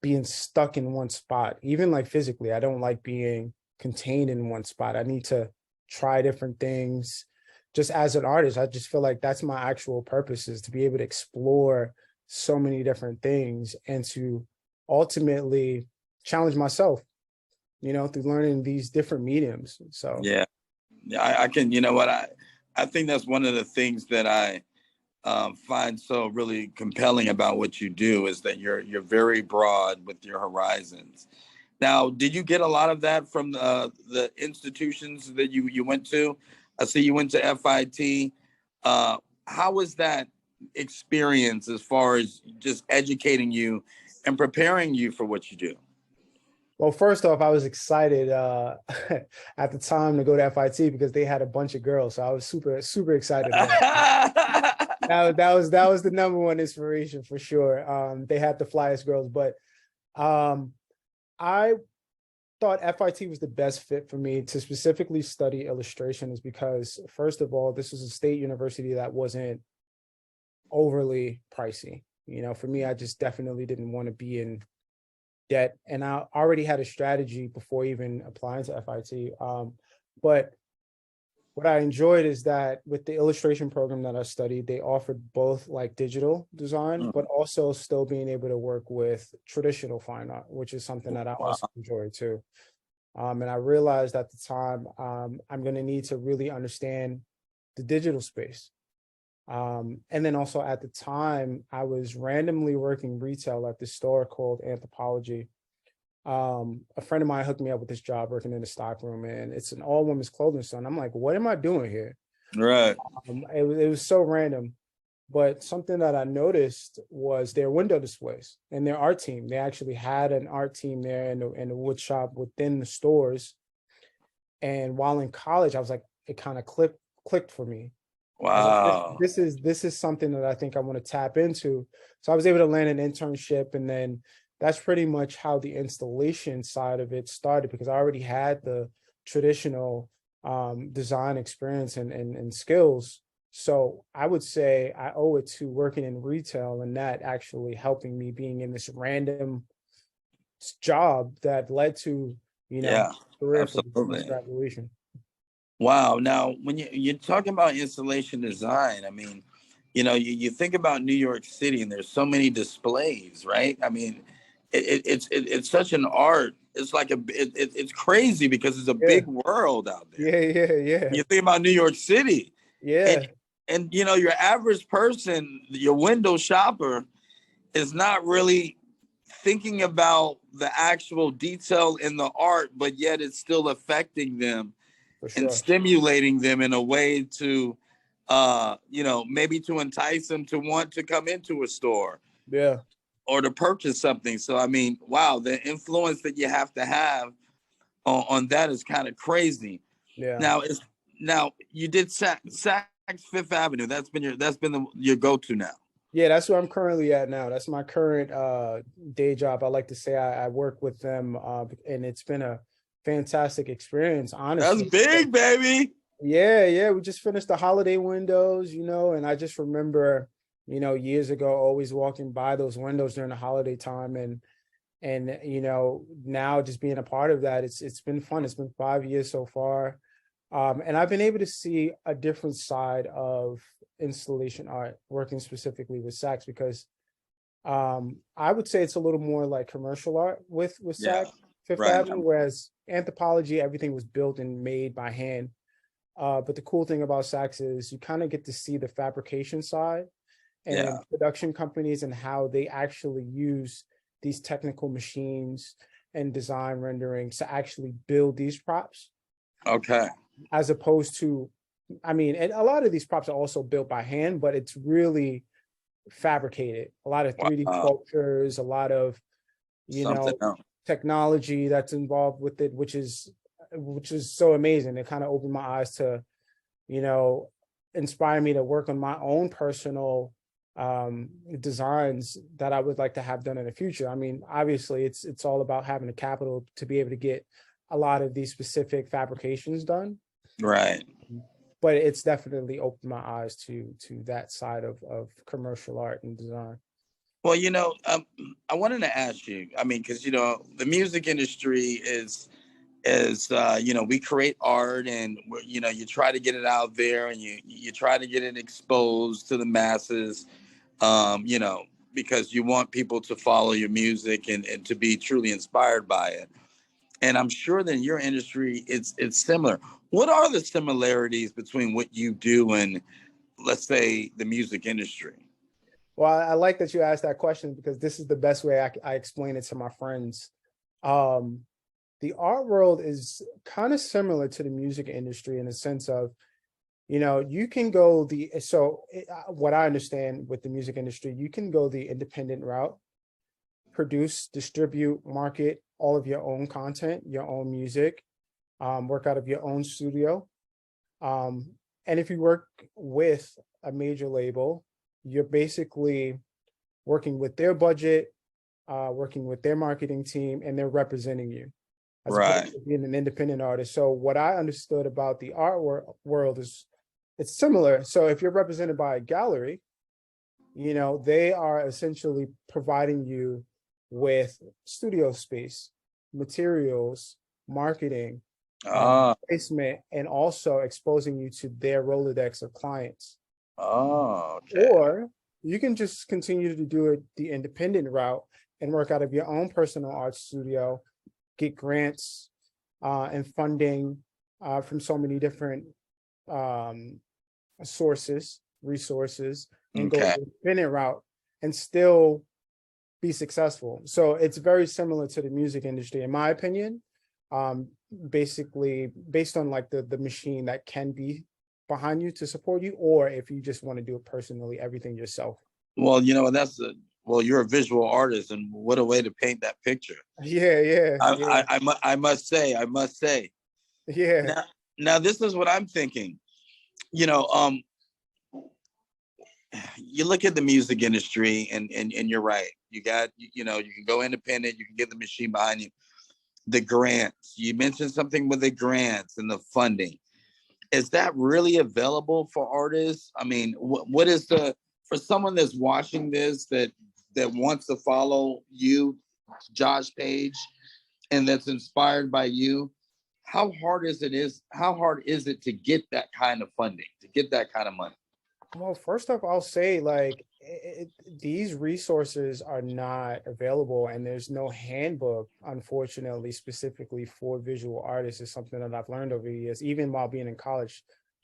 being stuck in one spot. Even like physically, I don't like being contained in one spot. I need to try different things. Just as an artist, I just feel like that's my actual purpose, is to be able to explore so many different things and to ultimately challenge myself, through learning these different mediums. So yeah, I can, I think that's one of the things that I find so really compelling about what you do, is that you're very broad with your horizons. Now, did you get a lot of that from the institutions that you went to? I see you went to FIT. How was that experience as far as just educating you and preparing you for what you do? Well, first off, I was excited at the time to go to FIT because they had a bunch of girls. So I was super, super excited about it. that was the number one inspiration for sure. They had the flyest girls, but I thought FIT was the best fit for me to specifically study illustration is because, first of all, this was a state university that wasn't overly pricey. You know, for me, I just definitely didn't want to be in debt. And I already had a strategy before even applying to FIT. But what I enjoyed is that with the illustration program that I studied, they offered both like digital design, but also still being able to work with traditional fine art, which is something that I also enjoy too. And I realized at the time, I'm going to need to really understand the digital space. And then also at the time, I was randomly working retail at this store called Anthropology. A friend of mine hooked me up with this job working in the stockroom, and it's an all women's clothing store. And I'm like, what am I doing here? Right. It was so random. But something that I noticed was their window displays and their art team. They actually had an art team there in the wood shop within the stores. And while in college, I was like, it kind of clicked for me. I was like, this is something that I think I want to tap into. So I was able to land an internship, and then that's pretty much how the installation side of it started, because I already had the traditional design experience and skills. So I would say I owe it to working in retail and that actually helping me being in this random job that led to, you know, career for graduation. Wow. Now, when you're talking about installation design, I mean, you know, you think about New York City and there's so many displays, right? I mean, it's such an art. It's like it's crazy because it's a big world out there. Yeah. You think about New York City. Yeah. And you know, your average person, your window shopper, is not really thinking about the actual detail in the art, but yet it's still affecting them and stimulating them in a way to, you know, maybe to entice them to want to come into a store. Yeah. Or to purchase something. So, I mean, wow, the influence that you have to have on that is kind of crazy. Yeah. Now you did Saks Fifth Avenue. That's been your go-to now. Yeah, that's where I'm currently at now. That's my current day job. I like to say I work with them, and it's been a fantastic experience, honestly. That's big, baby. Yeah. We just finished the holiday windows, you know, and I just remember, you know, years ago, always walking by those windows during the holiday time, and you know, now just being a part of that, it's been fun. It's been 5 years so far, and I've been able to see a different side of installation art, working specifically with Saks, because I would say it's a little more like commercial art with Saks Fifth Avenue, whereas Anthropology, everything was built and made by hand. But the cool thing about Saks is you kind of get to see the fabrication side and production companies and how they actually use these technical machines and design renderings to actually build these props. Okay. As opposed to, I mean, and a lot of these props are also built by hand, but it's really fabricated. A lot of 3D sculptures, a lot of, you know, technology that's involved with it, which is so amazing. It kind of opened my eyes to, you know, inspire me to work on my own personal designs that I would like to have done in the future. I mean, obviously it's all about having the capital to be able to get a lot of these specific fabrications done. Right. But it's definitely opened my eyes to that side of commercial art and design. Well, you know, I wanted to ask you, I mean, because, you know, the music industry is you know, we create art and, you know, you try to get it out there and you try to get it exposed to the masses, you know, because you want people to follow your music and to be truly inspired by it. And I'm sure that in your industry, it's similar. What are the similarities between what you do and, let's say, the music industry? Well, I like that you asked that question, because this is the best way I explain it to my friends. The art world is kind of similar to the music industry in the sense of, you know, you can go what I understand with the music industry, you can go the independent route, produce, distribute, market all of your own content, your own music, work out of your own studio. And if you work with a major label, you're basically working with their budget, working with their marketing team, and they're representing you as Right. opposed to being an independent artist. So what I understood about the art world is it's similar. So if you're represented by a gallery, you know, they are essentially providing you with studio space, materials, marketing, Ah, placement, and also exposing you to their Rolodex of clients. oh, okay. Or you can just continue to do it the independent route and work out of your own personal art studio, get grants and funding from so many different resources, and go Okay. the independent route and still be successful. So it's very similar to the music industry, in my opinion. Basically based on like the machine that can be behind you to support you, or if you just want to do it personally, everything yourself. Well, you know, well, you're a visual artist, and what a way to paint that picture. Yeah. I must say. Yeah. Now this is what I'm thinking. You know, you look at the music industry, and you're right. You got, you know, you can go independent, you can get the machine behind you. The grants, you mentioned something with the grants and the funding. Is that really available for artists? I mean, what is for someone that's watching this that wants to follow you, Josh Page, and that's inspired by you? How hard is it to get that kind of funding, to get that kind of money? Well, first off, I'll say like these resources are not available, and there's no handbook, unfortunately, specifically for visual artists. Is something that I've learned over the years, even while being in college.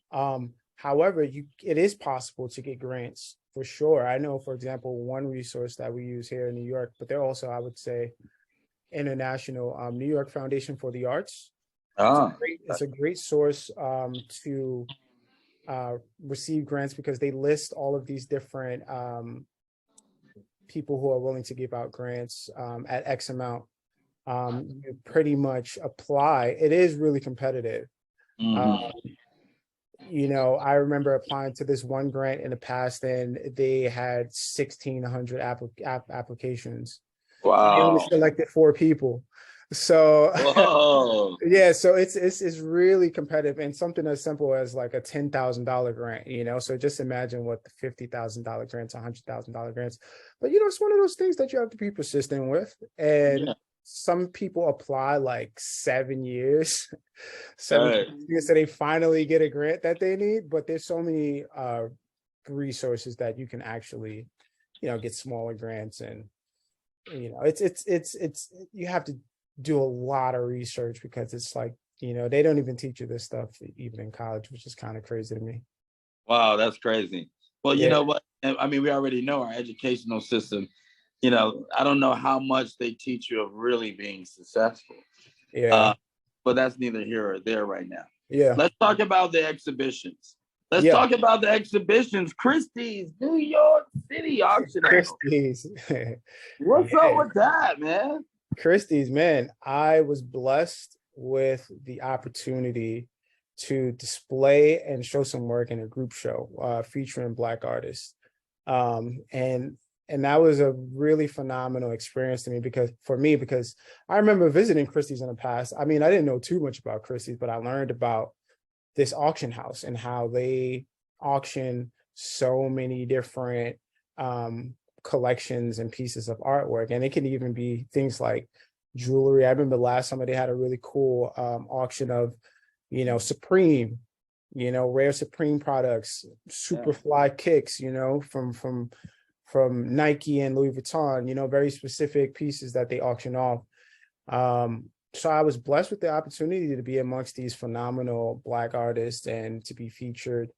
However, it is possible to get grants for sure. I know, for example, one resource that we use here in New York, but they're also, I would say, international. New York Foundation for the Arts. Ah, It's a great source to receive grants because they list all of these different people who are willing to give out grants at X amount. You pretty much apply. It is really competitive. mhm. You know, I remember applying to this one grant in the past, and they had 1,600 applications. They only Wow. selected 4 people. So Whoa. yeah, so it's really competitive, and something as simple as like a $10,000 grant, you know. So just imagine what the $50,000 grants, $100,000 grants. But you know, it's one of those things that you have to be persistent with. And Yeah. some people apply like 7 years, All 7 years, so they finally get a grant that they need. But there's so many resources that you can actually, you know, get smaller grants, and you know, it's you have to do a lot of research because it's like, you know, they don't even teach you this stuff even in college, which is kind of crazy to me. Wow, that's crazy. Well, you Yeah. know what? I mean, we already know our educational system. You know, I don't know how much they teach you of really being successful. Yeah. Uh, but that's neither here or there right now. Yeah. Let's talk about the exhibitions. Let's Yeah. talk about the exhibitions. Christie's, New York City auction house. Christie's. What's up Yeah. with that, man? Christie's, man, I was blessed with the opportunity to display and show some work in a group show featuring Black artists. And that was a really phenomenal experience to me because I remember visiting Christie's in the past. I mean, I didn't know too much about Christie's, but I learned about this auction house and how they auction so many different collections and pieces of artwork. And it can even be things like jewelry. I remember last summer they had a really cool auction of, you know, Supreme, you know, rare Supreme products, super fly kicks, you know, from Nike and Louis Vuitton, you know, very specific pieces that they auction off. So I was blessed with the opportunity to be amongst these phenomenal Black artists and to be featured,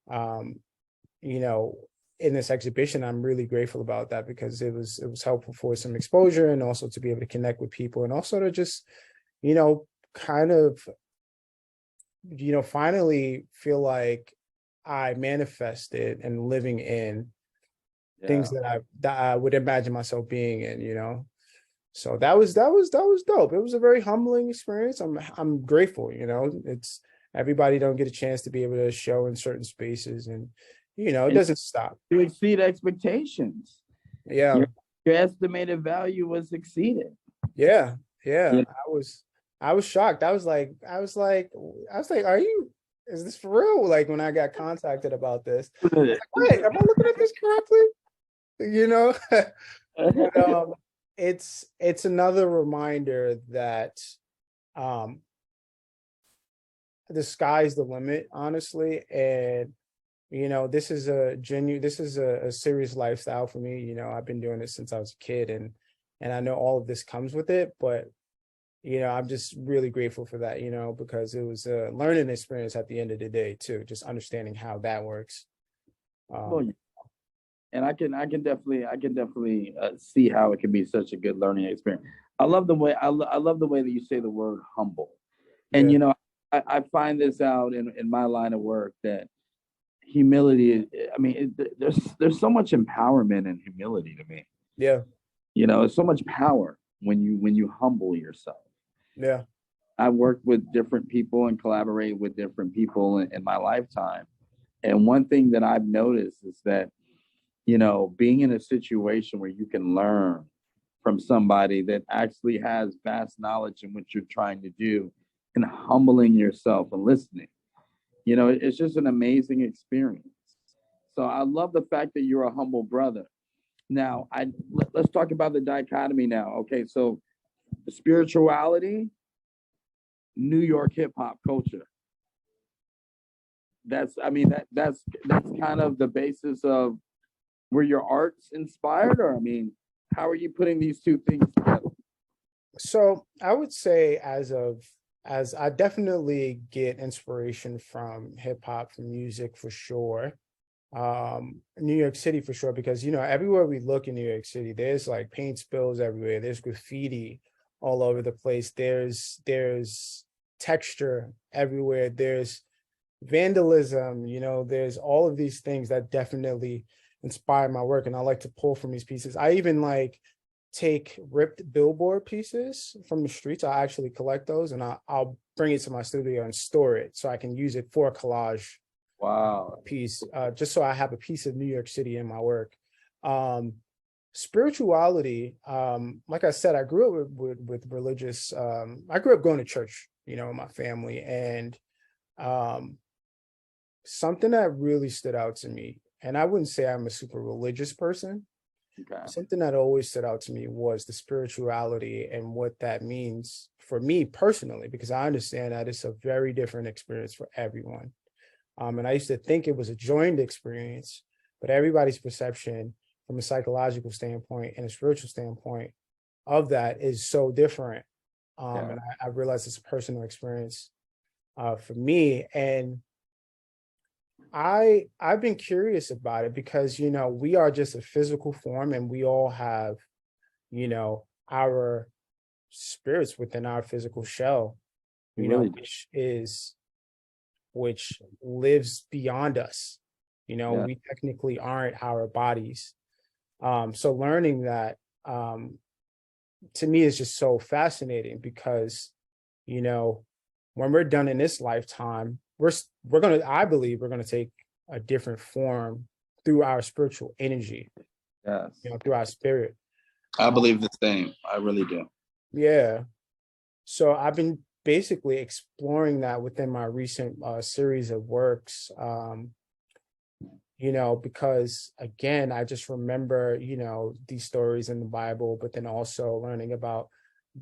you know, in this exhibition. I'm really grateful about that because it was helpful for some exposure and also to be able to connect with people and also to just, you know, kind of, you know, finally feel like I manifested and living in things that I would imagine myself being in, you know. So that was dope. It was a very humbling experience. I'm grateful, you know. It's everybody don't get a chance to be able to show in certain spaces, and you know, it doesn't stop. To exceed expectations. Yeah. your estimated value was exceeded. Yeah, Yeah. yeah. I was shocked. Are you, is this for real? Like when I got contacted about this, I was like, wait, am I looking at this correctly? You know? But it's another reminder that um the sky's the limit, honestly. And this is a serious lifestyle for me. I've been doing it since I was a kid, and I know all of this comes with it, but I'm just really grateful for that, because it was a learning experience at the end of the day too, just understanding how that works. Well, and I can definitely see how it can be such a good learning experience. I love the way I love the way that you say the word humble, and Yeah. I find this out in my line of work that humility. I mean, there's so much empowerment in humility to me. Yeah. It's so much power when you humble yourself. Yeah. I've worked with different people and collaborated with different people in my lifetime, and one thing that I've noticed is that being in a situation where you can learn from somebody that actually has vast knowledge in what you're trying to do, and humbling yourself and listening, it's just an amazing experience. So I love the fact that you're a humble brother. Now, let's talk about the dichotomy now. Okay, so spirituality, New York hip hop culture. That's kind of the basis of where your art's inspired, or how are you putting these two things together? So I would say as I definitely get inspiration from hip hop, from music for sure. New York City for sure, because everywhere we look in New York City, there's like paint spills everywhere, there's graffiti all over the place, there's texture everywhere, there's vandalism, there's all of these things that definitely inspire my work, and I like to pull from these pieces. I even like take ripped billboard pieces from the streets. I actually collect those, and I'll bring it to my studio and store it so I can use it for a collage. Wow. Piece, just so I have a piece of New York City in my work. Spirituality, like I said, I grew up with religious. I grew up going to church, in my family, and something that really stood out to me, and I wouldn't say I'm a super religious person. Okay. Something that always stood out to me was the spirituality and what that means for me personally, because I understand that it's a very different experience for everyone. And I used to think it was a joined experience, but everybody's perception from a psychological standpoint and a spiritual standpoint of that is so different. And I realized it's a personal experience for me. And I've been curious about it because, we are just a physical form, and we all have, our spirits within our physical shell, Really? which lives beyond us. We technically aren't our bodies. So learning that, to me, is just so fascinating because, when we're done in this lifetime, I believe we're gonna take a different form through our spiritual energy, Yes. through our spirit. I believe the same. I really do. Yeah. So I've been basically exploring that within my recent series of works, because again, I just remember, these stories in the Bible, but then also learning about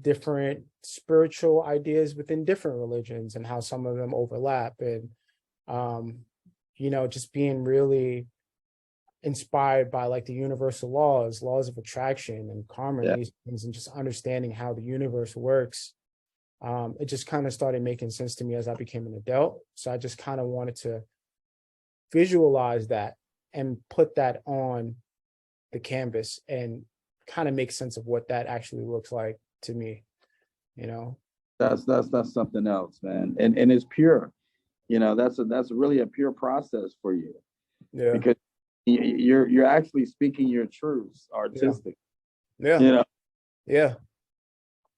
different spiritual ideas within different religions and how some of them overlap. And, just being really inspired by like the universal laws of attraction and karma and these things, and just understanding how the universe works. It just kind of started making sense to me as I became an adult. So I just kind of wanted to visualize that and put that on the canvas and kind of make sense of what that actually looks like to me, That's something else, man. And it's pure. That's really a pure process for you. Yeah. Because you're actually speaking your truths artistic. Yeah. Yeah.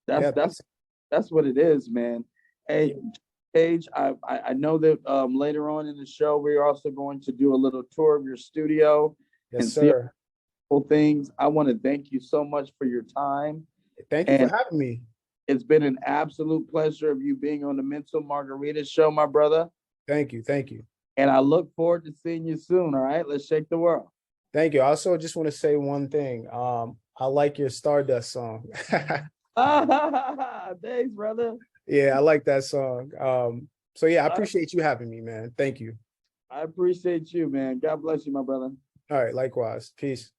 That's what it is, man. Hey, Paige, I know that later on in the show we're also going to do a little tour of your studio. Yes, and sir. things. I want to thank you so much for your time. Thank you And for having me. it's been an absolute pleasure of you being on the Mental Margarita Show, my brother. Thank you. Thank you. And I look forward to seeing you soon. All right, let's shake the world. Thank you. I also just want to say one thing. I like your Stardust song. Thanks, brother. Yeah, I like that song. So yeah, I appreciate you having me, man. Thank you. I appreciate you, man. God bless you, my brother. All right, likewise. Peace.